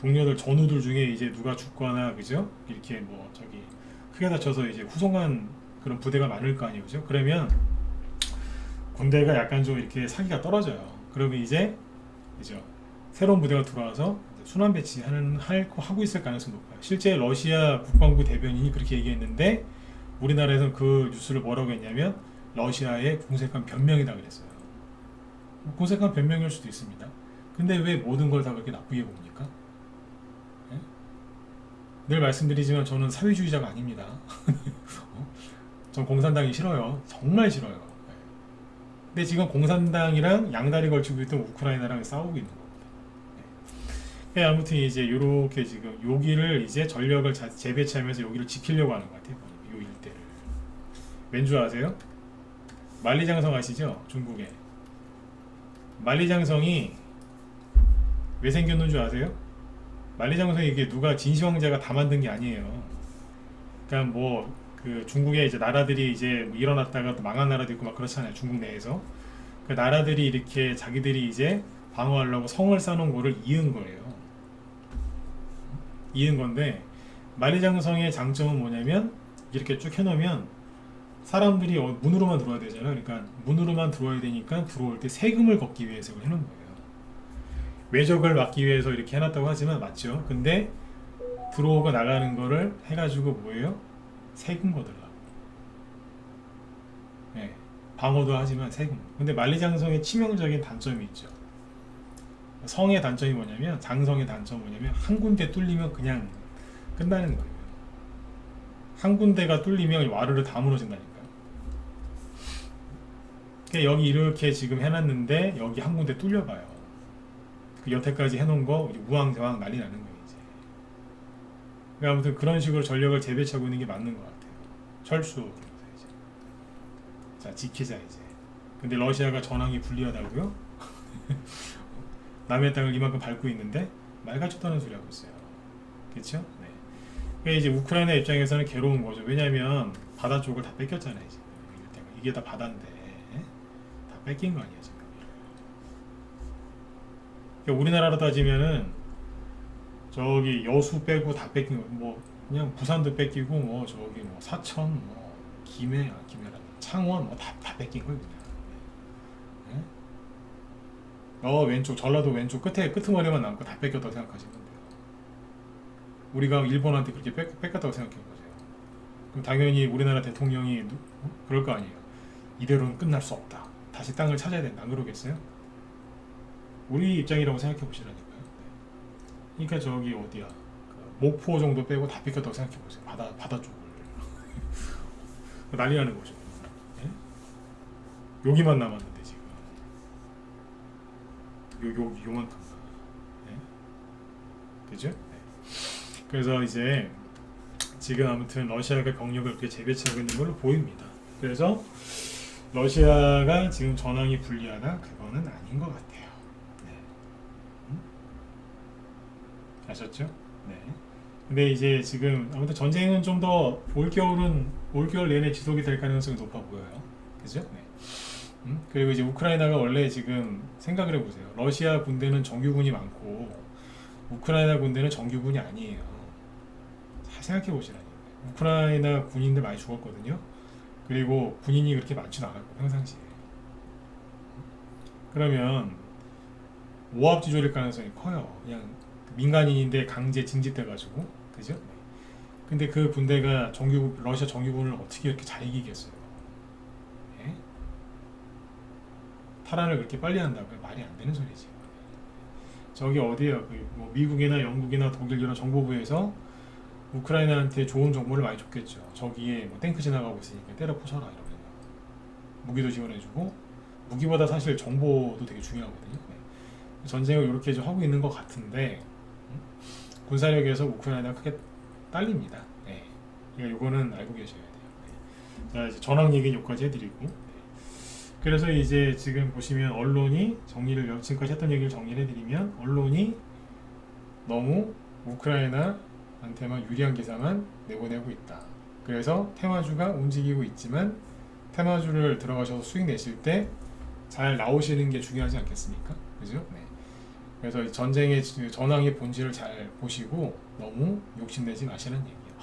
동료들 전우들 중에 이제 누가 죽거나 그죠? 이렇게 뭐 저기 크게 다쳐서 이제 후송한 그런 부대가 많을 거 아니에요, 그죠? 그러면 군대가 약간 좀 이렇게 사기가 떨어져요. 그러면 이제 그죠? 새로운 부대가 들어와서 순환 배치하는 하고 있을 가능성이 높아요. 실제 러시아 국방부 대변인이 그렇게 얘기했는데 우리나라에서는 그 뉴스를 뭐라고 했냐면 러시아의 공색한 변명이다 그랬어요. 공색한 변명일 수도 있습니다. 근데 왜 모든 걸 다 그렇게 나쁘게 봅니까? 네? 늘 말씀드리지만 저는 사회주의자가 아닙니다. 전 공산당이 싫어요. 정말 싫어요. 근데 지금 공산당이랑 양다리 걸치고 있던 우크라이나랑 싸우고 있는 겁니다. 네. 아무튼 이제 요렇게 지금 여기를 이제 전력을 재배치하면서 여기를 지키려고 하는 것 같아요. 요 일대를. 왠 줄 아세요? 만리장성 아시죠? 중국에. 만리장성이 왜 생겼는 줄 아세요? 만리장성이 이게 누가 진시황제가 다 만든 게 아니에요. 그러니까 뭐 그 중국에 이제 나라들이 이제 뭐 일어났다가 또 망한 나라도 있고 막 그렇잖아요. 중국 내에서 그 나라들이 이렇게 자기들이 이제 방어하려고 성을 쌓아놓은 거를 이은 거예요. 이은 건데 만리장성의 장점은 뭐냐면 이렇게 쭉 해놓으면 사람들이 문으로만 들어와야 되잖아요. 그러니까 문으로만 들어와야 되니까 들어올 때 세금을 걷기 위해서 이걸 해놓은 거예요. 외적을 막기 위해서 이렇게 해놨다고 하지만 맞죠. 근데 들어오고 나가는 거를 해가지고 뭐예요? 세금 걷으려고. 네, 방어도 하지만 세금. 근데 만리장성의 치명적인 단점이 있죠. 성의 단점이 뭐냐면, 장성의 단점이 뭐냐면 한 군데 뚫리면 그냥 끝나는 거예요. 한 군데가 뚫리면 와르르 다 무너진다니까요. 그러니까 여기 이렇게 지금 해놨는데 여기 한 군데 뚫려봐요. 그 여태까지 해놓은 거 우왕좌왕 난리 나는 거예요 이제. 그러니까 아무튼 그런 식으로 전력을 재배치하고 있는 게 맞는 것 같아요. 철수. 이제. 자, 지키자 이제. 근데 러시아가 전황이 불리하다고요? 남의 땅을 이만큼 밟고 있는데 말 같지도 않은 소리 하고 있어요. 그렇죠? 네. 그러니까 이제 우크라이나 입장에서는 괴로운 거죠. 왜냐하면 바다 쪽을 다 뺏겼잖아요. 지금. 이게 다 바다인데 다 뺏긴 거 아니에요 지금. 그러니까 우리나라로 따지면은 저기 여수 빼고 다 뺏긴 거. 뭐 그냥 부산도 뺏기고 뭐 저기 뭐 사천 뭐 김해라 창원 뭐 다 뺏긴 거예요 그냥. 왼쪽 전라도 왼쪽 끄트머리만 남고 다 뺏겼다고 생각하시면 돼요. 우리가 일본한테 그렇게 뺏겼다고 생각해 보세요. 그럼 당연히 우리나라 대통령이 그럴 거 아니에요. 이대로는 끝날 수 없다. 다시 땅을 찾아야 된다. 안 그러겠어요? 우리 입장이라고 생각해 보시라니까요. 네. 그러니까 저기 어디야? 목포 정도 빼고 다 뺏겼다고 생각해 보세요. 바다 쪽을 난리 나는 거죠. 네? 여기만 남았는데 지금. 요만큼. 네? 그죠? 네. 그래서 이제 지금 아무튼 러시아가 병력을 그렇게 재배치하고 있는 걸로 보입니다. 그래서 러시아가 지금 전황이 불리하다? 그거는 아닌 것 같아요. 네. 아셨죠? 네. 근데 이제 지금 아무튼 전쟁은 좀 더 올겨울 내내 지속이 될 가능성이 높아 보여요. 그죠? 네. 그리고 이제 우크라이나가 원래 지금 생각을 해보세요. 러시아 군대는 정규군이 많고 우크라이나 군대는 정규군이 아니에요. 잘 생각해 보시라니까요. 우크라이나 군인들 많이 죽었거든요. 그리고 군인이 그렇게 많지는 않았고 평상시에. 그러면 오합지졸일 가능성이 커요. 그냥 민간인인데 강제 징집돼가지고, 그죠? 근데 그 군대가 러시아 정규군을 어떻게 이렇게 잘 이기겠어요? 네? 탈환을 그렇게 빨리 한다고요? 말이 안 되는 소리지. 저기 어디에요? 뭐 미국이나 영국이나 독일 이런 정보부에서 우크라이나한테 좋은 정보를 많이 줬겠죠. 저기에 뭐 탱크 지나가고 있으니까 때려 부숴라 이러면 무기도 지원해주고, 무기보다 사실 정보도 되게 중요하거든요. 네. 전쟁을 이렇게 좀 하고 있는 것 같은데 군사력에서 우크라이나가 크게 딸립니다. 네. 그러니까 이거는 알고 계셔야 돼요. 네. 자, 이제 전황 얘기는 여기까지 해드리고, 네. 그래서 이제 지금 보시면 언론이 정리를 지금까지 했던 얘기를 정리를 해드리면 언론이 너무 우크라이나한테만 유리한 기사만 내보내고 있다. 그래서 테마주가 움직이고 있지만 테마주를 들어가셔서 수익 내실 때 잘 나오시는 게 중요하지 않겠습니까? 그죠? 네. 그래서 이 전쟁의 전황의 본질을 잘 보시고 너무 욕심내지 마시는 얘기예요.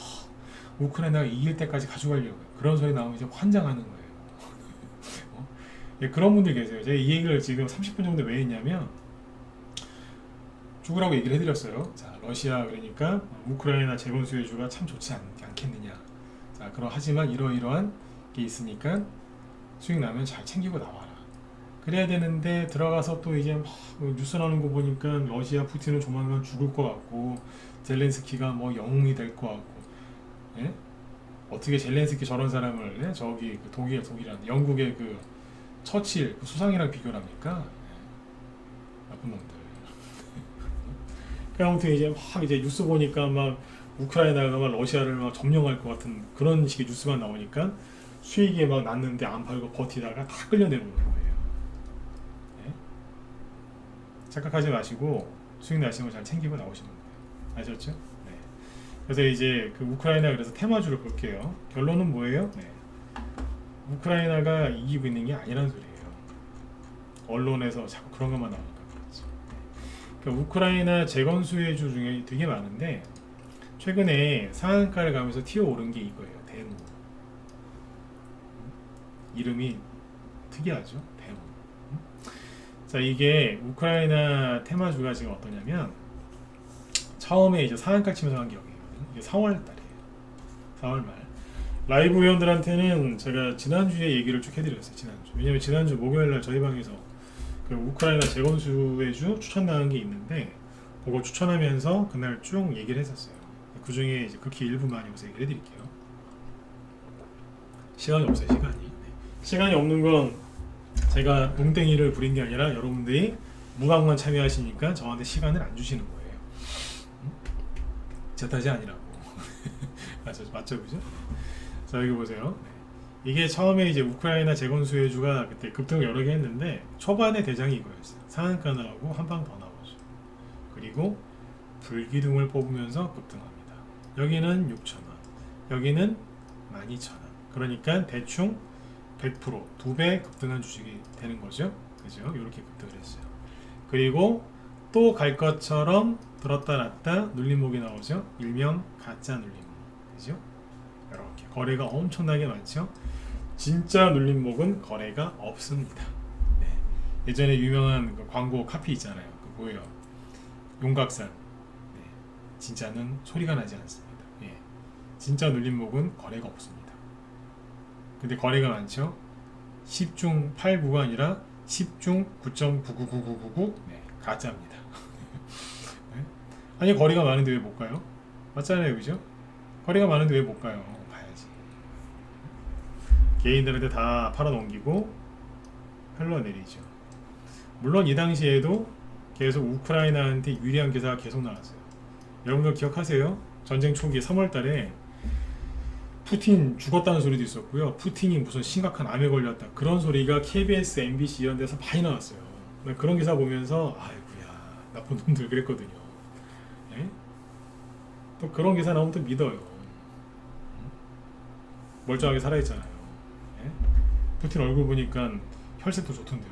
우크라이나가 이길 때까지 가져가려고요. 그런 소리 나오면 이제 환장하는 거예요. 예, 그런 분들 계세요. 제가 이 얘기를 지금 30분 정도 왜 했냐면 죽으라고 얘기를 해드렸어요. 자, 러시아 그러니까 우크라이나 재건 수혜주가 참 좋지 않겠느냐. 자, 하지만 이러이러한 게 있으니까 수익 나면 잘 챙기고 나와라. 그래야 되는데 들어가서 또 이제 막 뉴스 나오는 거 보니까 러시아 푸틴은 조만간 죽을 것 같고 젤렌스키가 뭐 영웅이 될 것 같고, 예? 어떻게 젤렌스키 저런 사람을, 예? 저기 그 독일한 영국의 그 처칠 그 수상이랑 비교를 합니까? 예. 나쁜 놈들. 그 아무튼 이제 막 이제 뉴스 보니까 막 우크라이나가 막 러시아를 막 점령할 것 같은 그런 식의 뉴스가 나오니까 수익이 막 났는데 안 팔고 버티다가 다 끌려 내려오는 거예요. 네? 착각하지 마시고 수익 나시는 거 잘 챙기고 나오시는 거예요. 아셨죠? 네. 그래서 이제 그 우크라이나 그래서 테마주를 볼게요. 결론은 뭐예요? 네. 우크라이나가 이기고 있는 게 아니라는 소리예요. 언론에서 자꾸 그런 것만 나오니까 그렇지. 그러니까 우크라이나 재건 수혜주 중에 되게 많은데 최근에 상한가를 가면서 튀어오른 게 이거예요. 대무. 이름이 특이하죠. 대무. 자, 이게 우크라이나 테마주가 지금 어떠냐면 처음에 이제 상한가 치면서 한 게 여기거든요. 이게 4월 달이에요. 4월 말. 라이브 회원들한테는 제가 지난주에 얘기를 쭉 해드렸어요. 지난주. 왜냐면 지난주 목요일날 저희 방에서 그 우크라이나 재건 수혜주 추천 나온 게 있는데 그거 추천하면서 그날 쭉 얘기를 했었어요. 그 중에 이제 극히 일부만 여기서 얘기를 해드릴게요. 시간이 없어요, 시간이. 네. 시간이 없는 건 제가 농땡이를 부린 게 아니라 여러분들이 무방만 참여하시니까 저한테 시간을 안 주시는 거예요. 제 탓이 아니라고. 맞죠, 그죠? 자, 여기 보세요. 네. 이게 처음에 이제 우크라이나 재건 수혜주가 그때 급등을 여러 개 했는데 초반에 대장이 이거였어요. 상한가 나오고 한 방 더 나오죠. 그리고 불기둥을 뽑으면서 급등합니다. 여기는 6,000원, 여기는 12,000원. 그러니까 대충 100% 2배 급등한 주식이 되는 거죠. 그죠? 이렇게 급등을 했어요. 그리고 또 갈 것처럼 들었다 놨다 눌림목이 나오죠. 일명 가짜 눌림목. 그죠? 이렇게 거래가 엄청나게 많죠. 진짜 눌림목은 거래가 없습니다. 네. 예전에 유명한 그 광고 카피 있잖아요. 그 뭐예요? 용각산. 네. 진짜는 소리가 나지 않습니다. 예. 진짜 눌림목은 거래가 없습니다. 근데 거래가 많죠. 10중 8구가 아니라 10중 9.999999 네, 가짜입니다. 네? 아니 거래가 많은데 왜 못 가요? 맞잖아요, 그죠? 거래가 많은데 왜 못 가요? 가야지. 개인들한테 다 팔아넘기고 흘러내리죠. 물론 이 당시에도 계속 우크라이나한테 유리한 기사가 계속 나왔어요. 여러분들 기억하세요? 전쟁 초기 3월달에 푸틴 죽었다는 소리도 있었고요. 푸틴이 무슨 심각한 암에 걸렸다. 그런 소리가 KBS, MBC 이런 데서 많이 나왔어요. 그런 기사 보면서 아이고야 나쁜 놈들 그랬거든요. 예? 또 그런 기사 나오면 또 믿어요. 멀쩡하게 살아있잖아요. 예? 푸틴 얼굴 보니까 혈색도 좋던데요.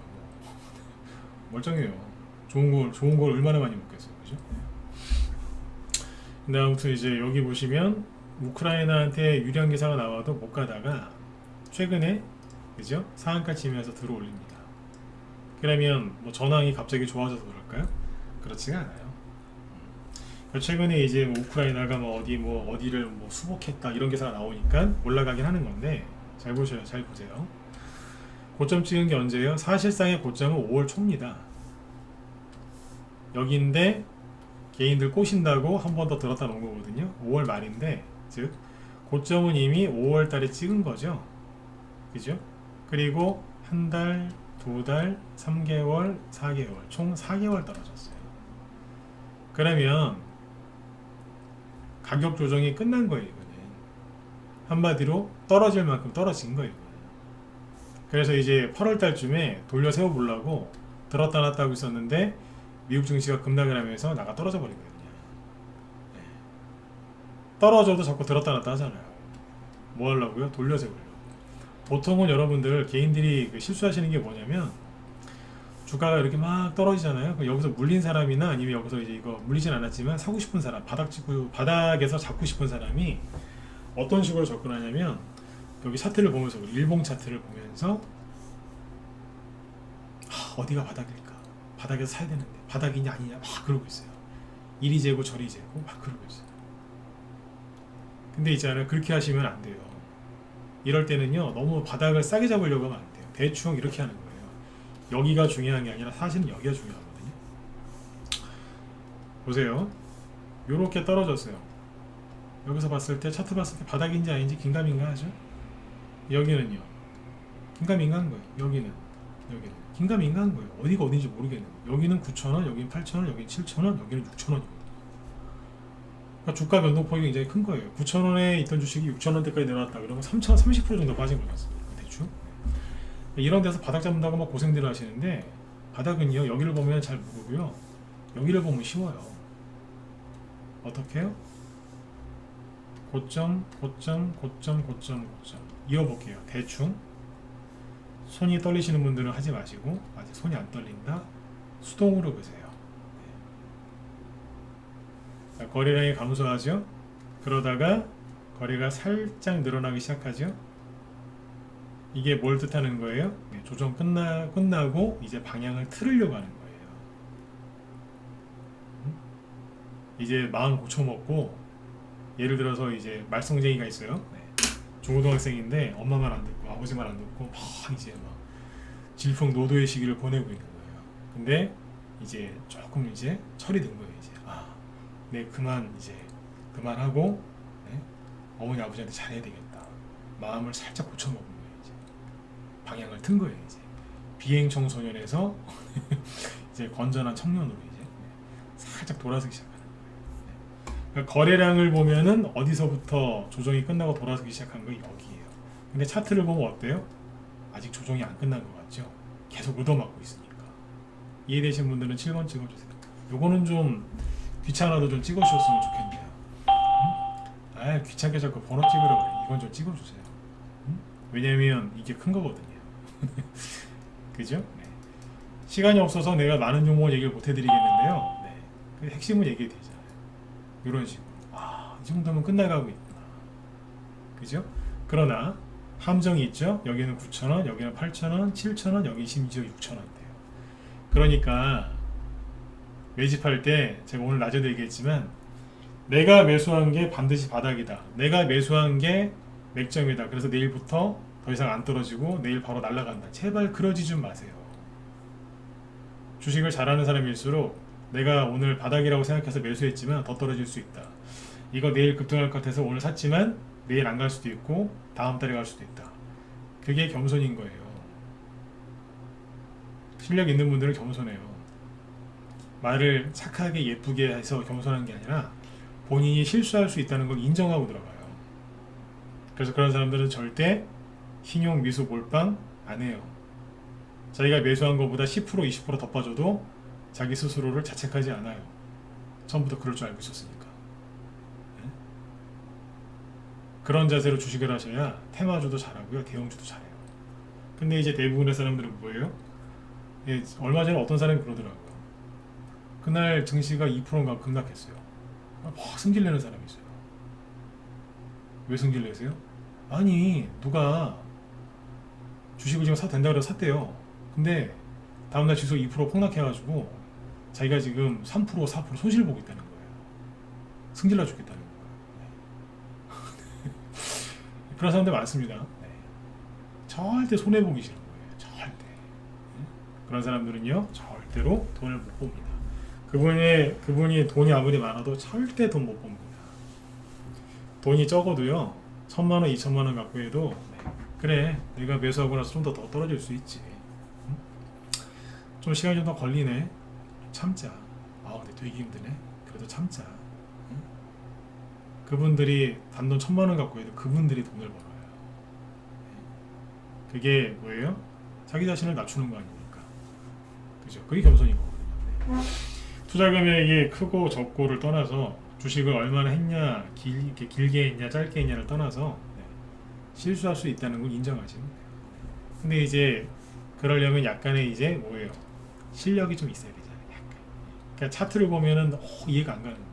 멀쩡해요. 좋은 걸 얼마나 많이 먹겠어요, 그죠? 근데 아무튼 이제 여기 보시면 우크라이나한테 유리한 기사가 나와도 못 가다가 최근에 그죠? 상한가 치면서 들어올립니다. 그러면 뭐 전황이 갑자기 좋아져서 그럴까요? 그렇지가 않아요. 최근에 이제 우크라이나가 어디를 뭐 수복했다 이런 기사가 나오니까 올라가긴 하는 건데 잘 보세요. 고점 찍은 게 언제예요? 사실상의 고점은 5월 초입니다. 여기인데 개인들 꼬신다고 한 번 더 들었다 놓은 거거든요. 5월 말인데 즉 고점은 이미 5월 달에 찍은 거죠. 그죠? 그리고 한 달, 두 달, 3개월, 4개월 총 4개월 떨어졌어요. 그러면 가격 조정이 끝난 거예요. 이거는 한마디로 떨어질 만큼 떨어진 거예요. 그래서 이제 8월 달쯤에 돌려 세워 보려고 들었다 놨다 하고 있었는데 미국 증시가 급락을 하면서 나가 떨어져 버린 거예요. 그냥. 네. 떨어져도 자꾸 들었다 놨다 하잖아요. 뭐 하려고요? 돌려 세우려고. 보통은 여러분들 개인들이 실수하시는 게 뭐냐면 주가가 이렇게 막 떨어지잖아요. 여기서 물린 사람이나 아니면 여기서 이제 이거 물리진 않았지만 사고 싶은 사람, 바닥에서 잡고 싶은 사람이 어떤 식으로 접근하냐면 여기 차트를 보면서 일봉 차트를 보면서 어디가 바닥일까? 바닥에서 사야 되는데 바닥이냐 아니냐 막 그러고 있어요. 이리 재고 저리 재고 막 그러고 있어요. 근데 있잖아요. 그렇게 하시면 안 돼요. 이럴 때는요. 너무 바닥을 싸게 잡으려고 하면 안 돼요. 대충 이렇게 하는 거예요. 여기가 중요한 게 아니라 사실은 여기가 중요하거든요. 보세요. 요렇게 떨어졌어요. 여기서 봤을 때 차트 봤을 때 바닥인지 아닌지 긴가민가하죠. 여기는요. 긴가민가한 거예요. 여기는 긴가민가한 거예요. 어디가 어딘지 모르겠는 거예요. 여기는 9,000원, 여기는 8,000원, 여기는 7,000원, 여기는 6,000원. 그러니까 주가 변동폭이 굉장히 큰 거예요. 9,000원에 있던 주식이 6,000원대까지 내려왔다 그러면 30% 정도 빠진 거였어요. 대충. 이런 데서 바닥 잡는다고 막 고생들 하시는데 바닥은요. 여기를 보면 잘 모르고요. 여기를 보면 쉬워요. 어떻게 해요? 고점 이어볼게요. 대충. 손이 떨리시는 분들은 하지 마시고 아직 손이 안 떨린다. 수동으로 보세요. 자, 거래량이 감소하죠. 그러다가 거래가 살짝 늘어나기 시작하죠. 이게 뭘 뜻하는 거예요? 네, 조정 끝나고 이제 방향을 틀으려고 하는 거예요. 이제 마음 고쳐먹고 예를 들어서 이제 말썽쟁이가 있어요. 네. 중고등학생인데 엄마 말 안 듣고 아버지 말 안 듣고 막 이제 막 질풍노도의 시기를 보내고 있는 거예요. 근데 이제 조금 이제 철이 든 거예요. 이제 네 그만하고 네? 어머니 아버지한테 잘해야 되겠다. 마음을 살짝 고쳐먹은 거예요. 이제 방향을 튼 거예요. 이제 비행 청소년에서 이제 건전한 청년으로 이제 살짝 돌아서기 시작하는 거예요. 그러니까 거래량을 보면은 어디서부터 조정이 끝나고 돌아서기 시작한 거 여기예요. 근데 차트를 보면 어때요? 아직 조정이 안 끝난 것 같죠? 계속 얻어맞고 있으니까. 이해되신 분들은 7번 찍어주세요. 요거는 좀 귀찮아도 좀 찍어주셨으면 좋겠네요. 귀찮게 자꾸 번호 찍으라고 그래. 이건 좀 찍어주세요. 왜냐면 이게 큰 거거든요. 그죠? 네. 시간이 없어서 내가 많은 종목을 얘기를 못 해드리겠는데요. 네. 그 핵심은 얘기해 드리잖아요. 이런 식으로. 이 정도면 끝나가고 있구나. 그죠? 그러나 함정이 있죠. 여기는 9,000원, 여기는 8,000원, 7,000원, 여기 심지어 6,000원대요. 그러니까 매집할 때 제가 오늘 낮에도 얘기했지만 내가 매수한 게 반드시 바닥이다. 내가 매수한 게 맥점이다. 그래서 내일부터 더 이상 안 떨어지고 내일 바로 날아간다. 제발 그러지 좀 마세요. 주식을 잘하는 사람일수록 내가 오늘 바닥이라고 생각해서 매수했지만 더 떨어질 수 있다. 이거 내일 급등할 것 같아서 오늘 샀지만 내일 안 갈 수도 있고 다음 달에 갈 수도 있다. 그게 겸손인 거예요. 실력 있는 분들은 겸손해요. 말을 착하게 예쁘게 해서 겸손한 게 아니라 본인이 실수할 수 있다는 걸 인정하고 들어가요. 그래서 그런 사람들은 절대 신용 미수 몰빵 안 해요. 자기가 매수한 것보다 10% 20% 더 빠져도 자기 스스로를 자책하지 않아요. 처음부터 그럴 줄 알고 있었으니까. 네? 그런 자세로 주식을 하셔야 테마주도 잘하고요, 대형주도 잘해요. 근데 이제 대부분의 사람들은 뭐예요? 예, 얼마 전에 어떤 사람이 그러더라고요. 그날 증시가 2%인가 급락했어요. 막 승질내는 사람이 있어요. 왜 승질내세요? 아니 누가 주식을 지금 사도 된다고 해서 샀대요. 근데 다음날 지수 2% 폭락해가지고 자기가 지금 3% 4% 손실 보고 있다는 거예요. 승질나 죽겠다는 거예요. 네. 그런 사람들 많습니다. 네. 절대 손해보기 싫은 거예요. 절대. 네. 그런 사람들은요 절대로 돈을 못 봅니다. 그분이 돈이 아무리 많아도 절대 돈 못 봅니다. 돈이 적어도요 1,000만원 2,000만원 갖고 해도 네. 그래 내가 매수하고 나서 좀 더 떨어질 수 있지. 좀 시간이 좀 더 걸리네. 참자. 근데 되게 힘드네. 그래도 참자. 그분들이 단돈 1,000만 원 갖고 해도 그분들이 돈을 벌어요. 그게 뭐예요? 자기 자신을 낮추는 거 아닙니까? 그죠? 그게 겸손인 거거든요. 투자 금액이 크고 적고를 떠나서 주식을 얼마나 했냐, 길게 했냐, 짧게 했냐를 떠나서 실수할 수 있다는 걸 인정하시는 거예요. 근데 이제 그러려면 약간의 이제 뭐예요? 실력이 좀 있어야 되잖아요. 약간. 그러니까 차트를 보면은 이해가 안 가는 거예요.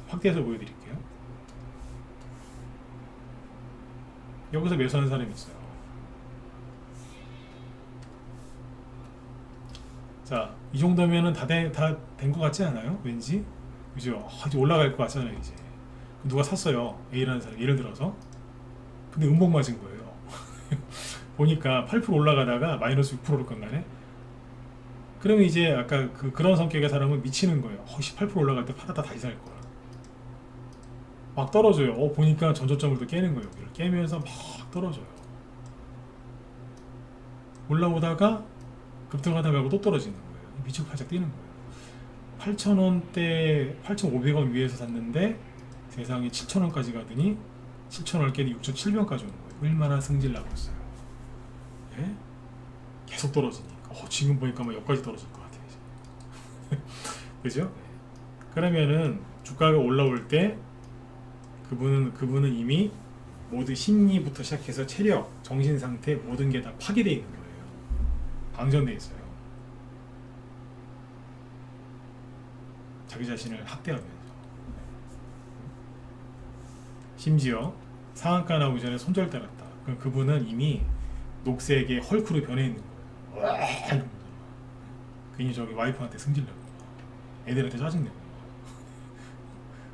확대해서 보여드릴게요. 여기서 매수하는 사람이 있어요. 자, 이 정도면은 다 된 것 같지 않아요? 왠지? 그죠? 이제 올라갈 것 같잖아요, 이제. 누가 샀어요. A라는 사람, 예를 들어서. 근데 음봉 맞은 거예요. 보니까 8% 올라가다가 마이너스 6%를 건가네? 그러면 이제 아까 그런 성격의 사람은 미치는 거예요. 8% 올라갈 때 팔았다 다시 살 거야. 막 떨어져요. 보니까 전저점을 또 깨는 거예요. 여기를 깨면서 막 떨어져요. 올라오다가 급등하다 말고 또 떨어지는 거예요. 미치고 팔짝 뛰는 거예요. 8,000원대 8,500원 위에서 샀는데 세상에 7,000원까지 가더니 7,000원을 깨니 6,700원까지 오는 거예요. 얼마나 승질 나고 있어요. 예? 계속 떨어지니까 지금 보니까 막 여기까지 떨어질 것 같아요. 그죠? 그러면은 주가가 올라올 때 그분은 이미 모든 심리부터 시작해서 체력, 정신 상태 모든 게 다 파괴되어 있는 거예요. 방전돼 있어요. 자기 자신을 학대하면서. 심지어 상한가 나오기 전에 손절 때렸다. 그럼 그분은 이미 녹색의 헐크로 변해 있는 거예요. 괜히 저기 와이프한테 승질내고 애들한테 짜증내고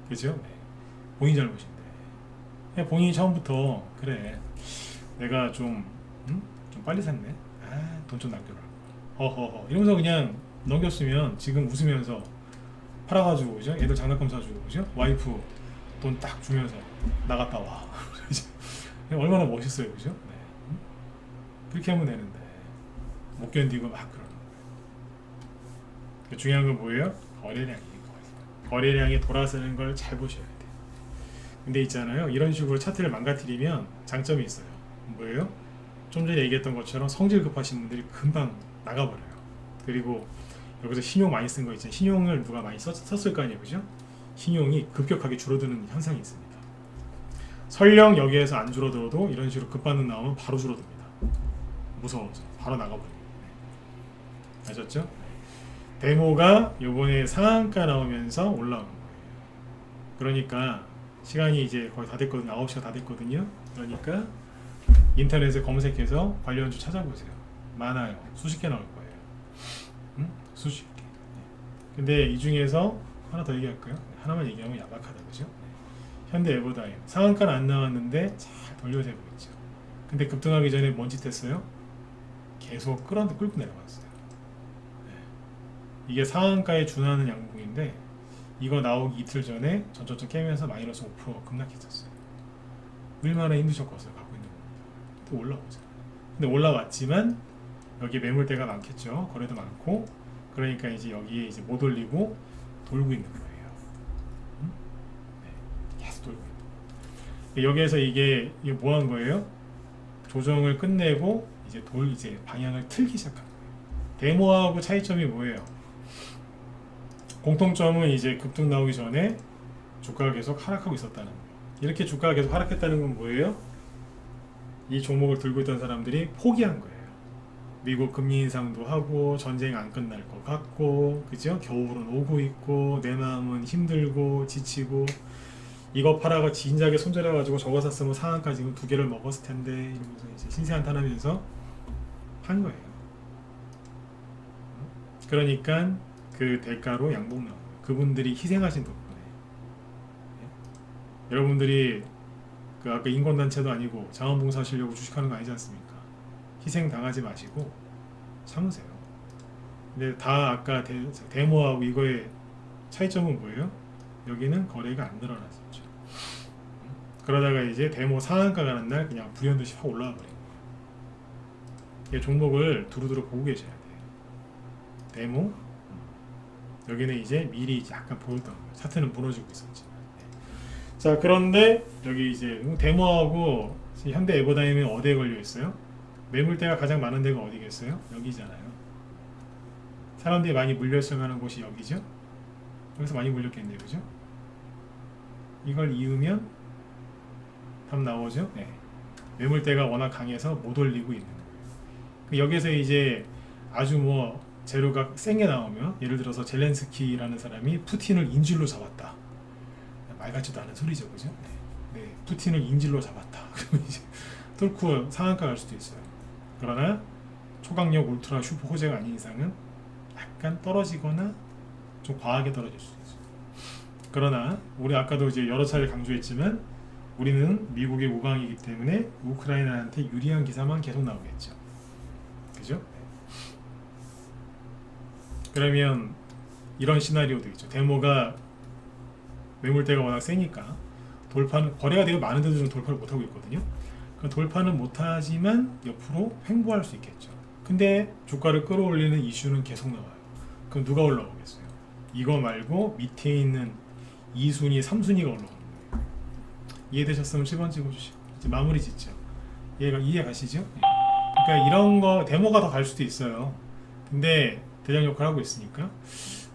그죠? 네. 본인 잘못인데 본인이 처음부터 그래 내가 좀 빨리 샀네 돈 좀 남겨라 허허허 이러면서 그냥 넘겼으면 지금 웃으면서 팔아가지고 그죠? 애들 장난감 사주고 그죠? 와이프 돈 딱 주면서 나갔다 와 얼마나 멋있어요 그죠? 네. 그렇게 하면 되는데 못 견디고 막 그러는 거예요. 중요한 건 뭐예요? 거래량이 돌아서는 걸 잘 보셔야 돼요. 근데 있잖아요 이런 식으로 차트를 망가뜨리면 장점이 있어요. 뭐예요? 좀 전에 얘기했던 것처럼 성질 급하신 분들이 금방 나가버려요. 그리고 여기서 신용 많이 쓴 거 있잖아요. 신용을 누가 많이 썼을 거 아니에요 그죠? 신용이 급격하게 줄어드는 현상이 있습니다. 설령 여기에서 안 줄어들어도 이런 식으로 급반응 나오면 바로 줄어듭니다. 무서워서 바로 나가버립니다. 아셨죠? 데모가 요번에 상한가 나오면서 올라오는 거예요. 그러니까 시간이 이제 거의 다 됐거든요. 9시가 다 됐거든요. 그러니까 인터넷에 검색해서 관련주 찾아보세요. 많아요. 수십 개 나올 거예요. 수십 개. 근데 이 중에서 하나 더 얘기할까요? 하나만 얘기하면 야박하다 그죠? 현대 에버다임 상한가는 안 나왔는데 잘 돌려세고 있죠. 근데 급등하기 전에 뭔 짓 했어요? 계속 끌고 내려갔어요. 이게 상한가에 준하는 양봉인데 이거 나오기 이틀 전에 전저점 깨면서 마이너스 5% 급락했었어요. 얼마나 힘드셨겠어요. 갖고 있는 겁니다. 또 올라오잖아요. 근데 올라왔지만 여기에 매물대가 많겠죠. 거래도 많고 그러니까 이제 여기에 이제 못 올리고 돌고 있는 거예요. 네, 계속 돌고 있는 거예요. 여기에서 이게 뭐 한 거예요? 조정을 끝내고 이제 방향을 틀기 시작한 거예요. 데모하고 차이점이 뭐예요? 공통점은 이제 급등 나오기 전에 주가가 계속 하락하고 있었다는 거예요. 이렇게 주가가 계속 하락했다는 건 뭐예요? 이 종목을 들고 있던 사람들이 포기한 거예요. 미국 금리 인상도 하고 전쟁 안 끝날 것 같고 그죠? 겨울은 오고 있고 내 마음은 힘들고 지치고 이거 팔아가 진작에 손절해가지고 저거 샀으면 상한가 지금 2개를 먹었을 텐데 이러면서 이제 신세한탄하면서 한 거예요. 그러니까 그 대가로 양봉 나오는 거예요. 그분들이 희생하신 덕분에 여러분들이 아까 인권단체도 아니고 자원봉사 하시려고 주식하는 거 아니지 않습니까? 희생 당하지 마시고 참으세요. 근데 다 아까 데모하고 이거의 차이점은 뭐예요? 여기는 거래가 안 늘어났었죠. 그러다가 이제 데모 상한가 가는 날 그냥 불현듯이 확 올라와 버린 거예요. 종목을 두루두루 보고 계셔야 돼요. 데모 여기는 이제 미리 약간 보였던 거예요. 차트는 무너지고 있었지만 자, 그런데 여기 이제 데모하고 현대 에버다임은 어디에 걸려 있어요? 매물대가 가장 많은 데가 어디겠어요? 여기잖아요. 사람들이 많이 물렸을 만한 곳이 여기죠? 여기서 많이 물렸겠네요, 그죠? 이걸 이으면 답 나오죠? 네. 매물대가 워낙 강해서 못 올리고 있는 거예요. 여기서 이제 아주 뭐 재료가 센게 나오면, 예를 들어서 젤렌스키라는 사람이 푸틴을 인질로 잡았다. 말 같지도 않은 소리죠, 그죠? 네. 네. 푸틴을 인질로 잡았다. 그러면 이제 뚫고 상한가 갈 수도 있어요. 그러나 초강력 울트라 슈퍼 호재가 아닌 이상은 약간 떨어지거나 좀 과하게 떨어질 수 있어요. 그러나 우리 아까도 이제 여러 차례 강조했지만 우리는 미국의 우방이기 때문에 우크라이나한테 유리한 기사만 계속 나오겠죠. 그죠? 그러면 이런 시나리오도 있죠. 데모가 매물대가 워낙 세니까 돌파는, 거래가 되게 많은데도 좀 돌파를 못하고 있거든요. 돌파는 못하지만 옆으로 횡보할 수 있겠죠. 근데 주가를 끌어올리는 이슈는 계속 나와요. 그럼 누가 올라오겠어요? 이거 말고 밑에 있는 2순위, 3순위가 올라오는 거예요. 이해되셨으면 10번 찍어주시고 이제 마무리 짓죠. 이해 가시죠? 그러니까 이런 거 데모가 더 갈 수도 있어요. 근데 대장 역할을 하고 있으니까.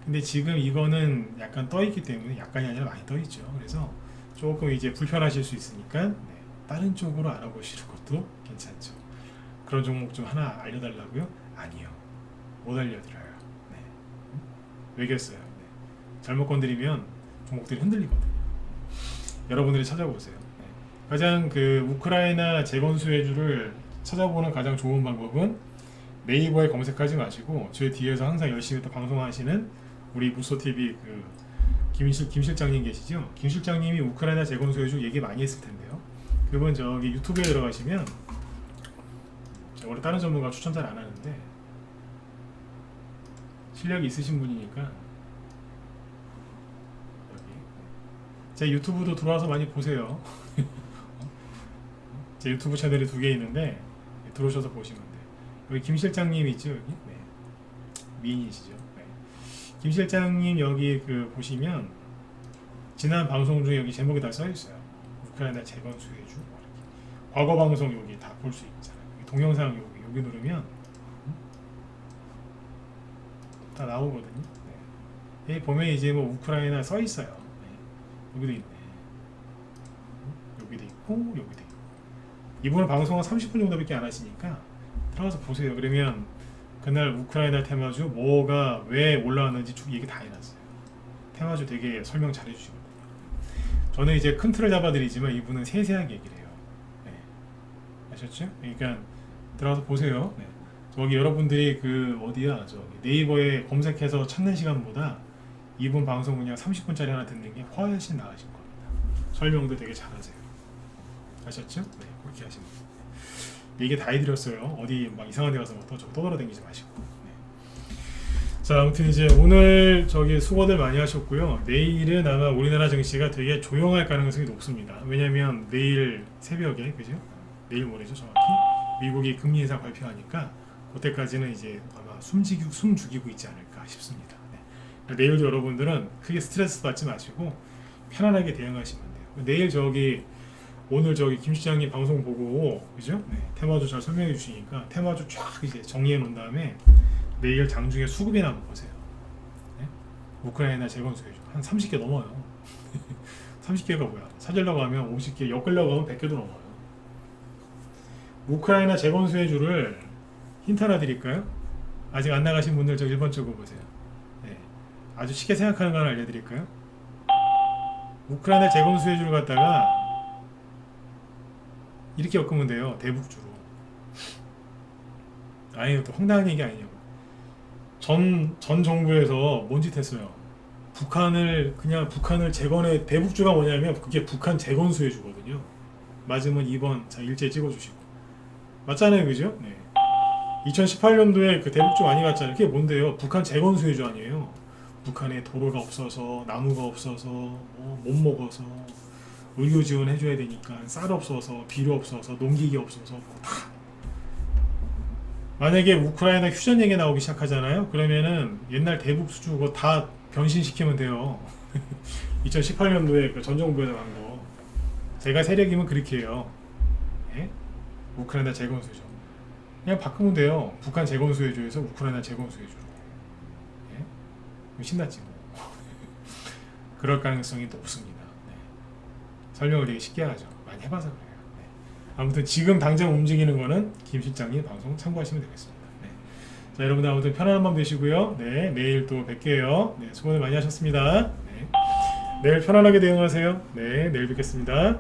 근데 지금 이거는 약간 떠 있기 때문에, 약간이 아니라 많이 떠 있죠. 그래서 조금 이제 불편하실 수 있으니까 다른 쪽으로 알아보시는 것도 괜찮죠. 그런 종목 좀 하나 알려달라고요? 아니요, 못 알려드려요. 네. 왜겠어요? 네. 잘못 건드리면 종목들이 흔들리거든요. 여러분들이 찾아보세요. 네. 가장 그 우크라이나 재건 수혜주를 찾아보는 가장 좋은 방법은 네이버에 검색하지 마시고 제 뒤에서 항상 열심히 또 방송하시는 우리 무소TV 그 김 실장님 계시죠? 김 실장님이 우크라이나 재건 수혜주 얘기 많이 했을 텐데요. 그분 저기 유튜브에 들어가시면, 제가 원래 다른 전문가 추천 잘 안 하는데 실력이 있으신 분이니까 여기 제 유튜브도 들어와서 많이 보세요. 제 유튜브 채널이 2개 있는데 들어오셔서 보시면 돼요. 여기 김 실장님 있죠, 여기? 네. 미인이시죠? 네. 김 실장님 여기 그 보시면 지난 방송 중에 여기 제목이 다 써 있어요. 우크라이나 재건 수혜주. 과거 방송 여기 다 볼 수 있잖아요. 동영상 여기 누르면 다 나오거든요. 네. 여기 보면 이제 뭐 우크라이나 써 있어요. 네. 여기도 있네. 여기도 있고 여기도 있고. 이분은 방송은 30분 정도밖에 안 하시니까 들어가서 보세요. 그러면 그날 우크라이나 테마주 뭐가 왜 올라왔는지 쭉 얘기 다 해놨어요. 테마주 되게 설명 잘 해주시거든요. 저는 이제 큰 틀을 잡아드리지만 이분은 세세하게 얘기를 해요. 네. 아셨죠? 그러니까 들어가서 보세요. 네. 저기 여러분들이 그 어디야, 저기 네이버에 검색해서 찾는 시간보다 이분 방송 그냥 30분짜리 하나 듣는 게 훨씬 나으신 겁니다. 설명도 되게 잘하세요. 아셨죠? 네, 그렇게 하시면 돼요. 얘기 다 해드렸어요. 어디 막 이상한 데 가서 또 떠돌아다니지 마시고. 네. 자, 아무튼 이제 오늘 저기 수고들 많이 하셨고요. 내일은 아마 우리나라 증시가 되게 조용할 가능성이 높습니다. 왜냐면 내일 새벽에, 그죠? 내일 모레죠, 정확히. 미국이 금리 인상 발표하니까 그때까지는 이제 아마 숨 죽이고 있지 않을까 싶습니다. 네. 내일도 여러분들은 크게 스트레스 받지 마시고 편안하게 대응하시면 돼요. 내일 저기 오늘 저기 김 시장님 방송 보고, 그죠? 네. 테마주 잘 설명해 주시니까 테마주 쫙 이제 정리해 놓은 다음에 내일 장중에 수급이나 한번 보세요. 네? 우크라이나 재건 수혜주 한 30개 넘어요. 30개가 뭐야? 찾으려고 하면 50개, 엮으려고 하면 100개도 넘어요. 우크라이나 재건 수혜주를 힌트 하나 드릴까요? 아직 안 나가신 분들 저 1번 쪽으로 보세요. 네. 아주 쉽게 생각하는 거 하나 알려드릴까요? 우크라이나 재건 수혜주를 갖다가 이렇게 엮으면 돼요. 대북주로. 아니, 또 황당한 얘기 아니냐고. 전 정부에서 뭔 짓 했어요? 북한을 재건해. 대북주가 뭐냐면 그게 북한 재건 수혜주거든요. 맞으면 2번 자 일제 찍어주시고. 맞잖아요, 그죠? 네. 2018년도에 그 대북주 많이 갔잖아요. 그게 뭔데요? 북한 재건 수혜주 아니에요. 북한에 도로가 없어서, 나무가 없어서, 못 먹어서, 의료 지원 해줘야 되니까 쌀 없어서, 비료 없어서, 농기계 없어서 다. 만약에 우크라이나 휴전 얘기 나오기 시작하잖아요. 그러면은 옛날 대북 수주 그거 다 변신시키면 돼요. 2018년도에 그 전 정부에서 간 거. 제가 세력이면 그렇게 해요. 예? 우크라이나 재건 수혜주. 그냥 바꾸면 돼요. 북한 재건 수혜주에서 우크라이나 재건 수혜주로. 예? 그럼 신났지 뭐. 그럴 가능성이 높습니다. 네. 설명을 되게 쉽게 하죠. 많이 해봐서 그래요. 네. 아무튼 지금 당장 움직이는 거는 김 실장님 방송 참고하시면 되겠습니다. 네. 자, 여러분들 아무튼 편안한 밤 되시고요. 네, 내일 또 뵐게요. 네, 수고들 많이 하셨습니다. 네. 내일 편안하게 대응하세요. 네, 내일 뵙겠습니다.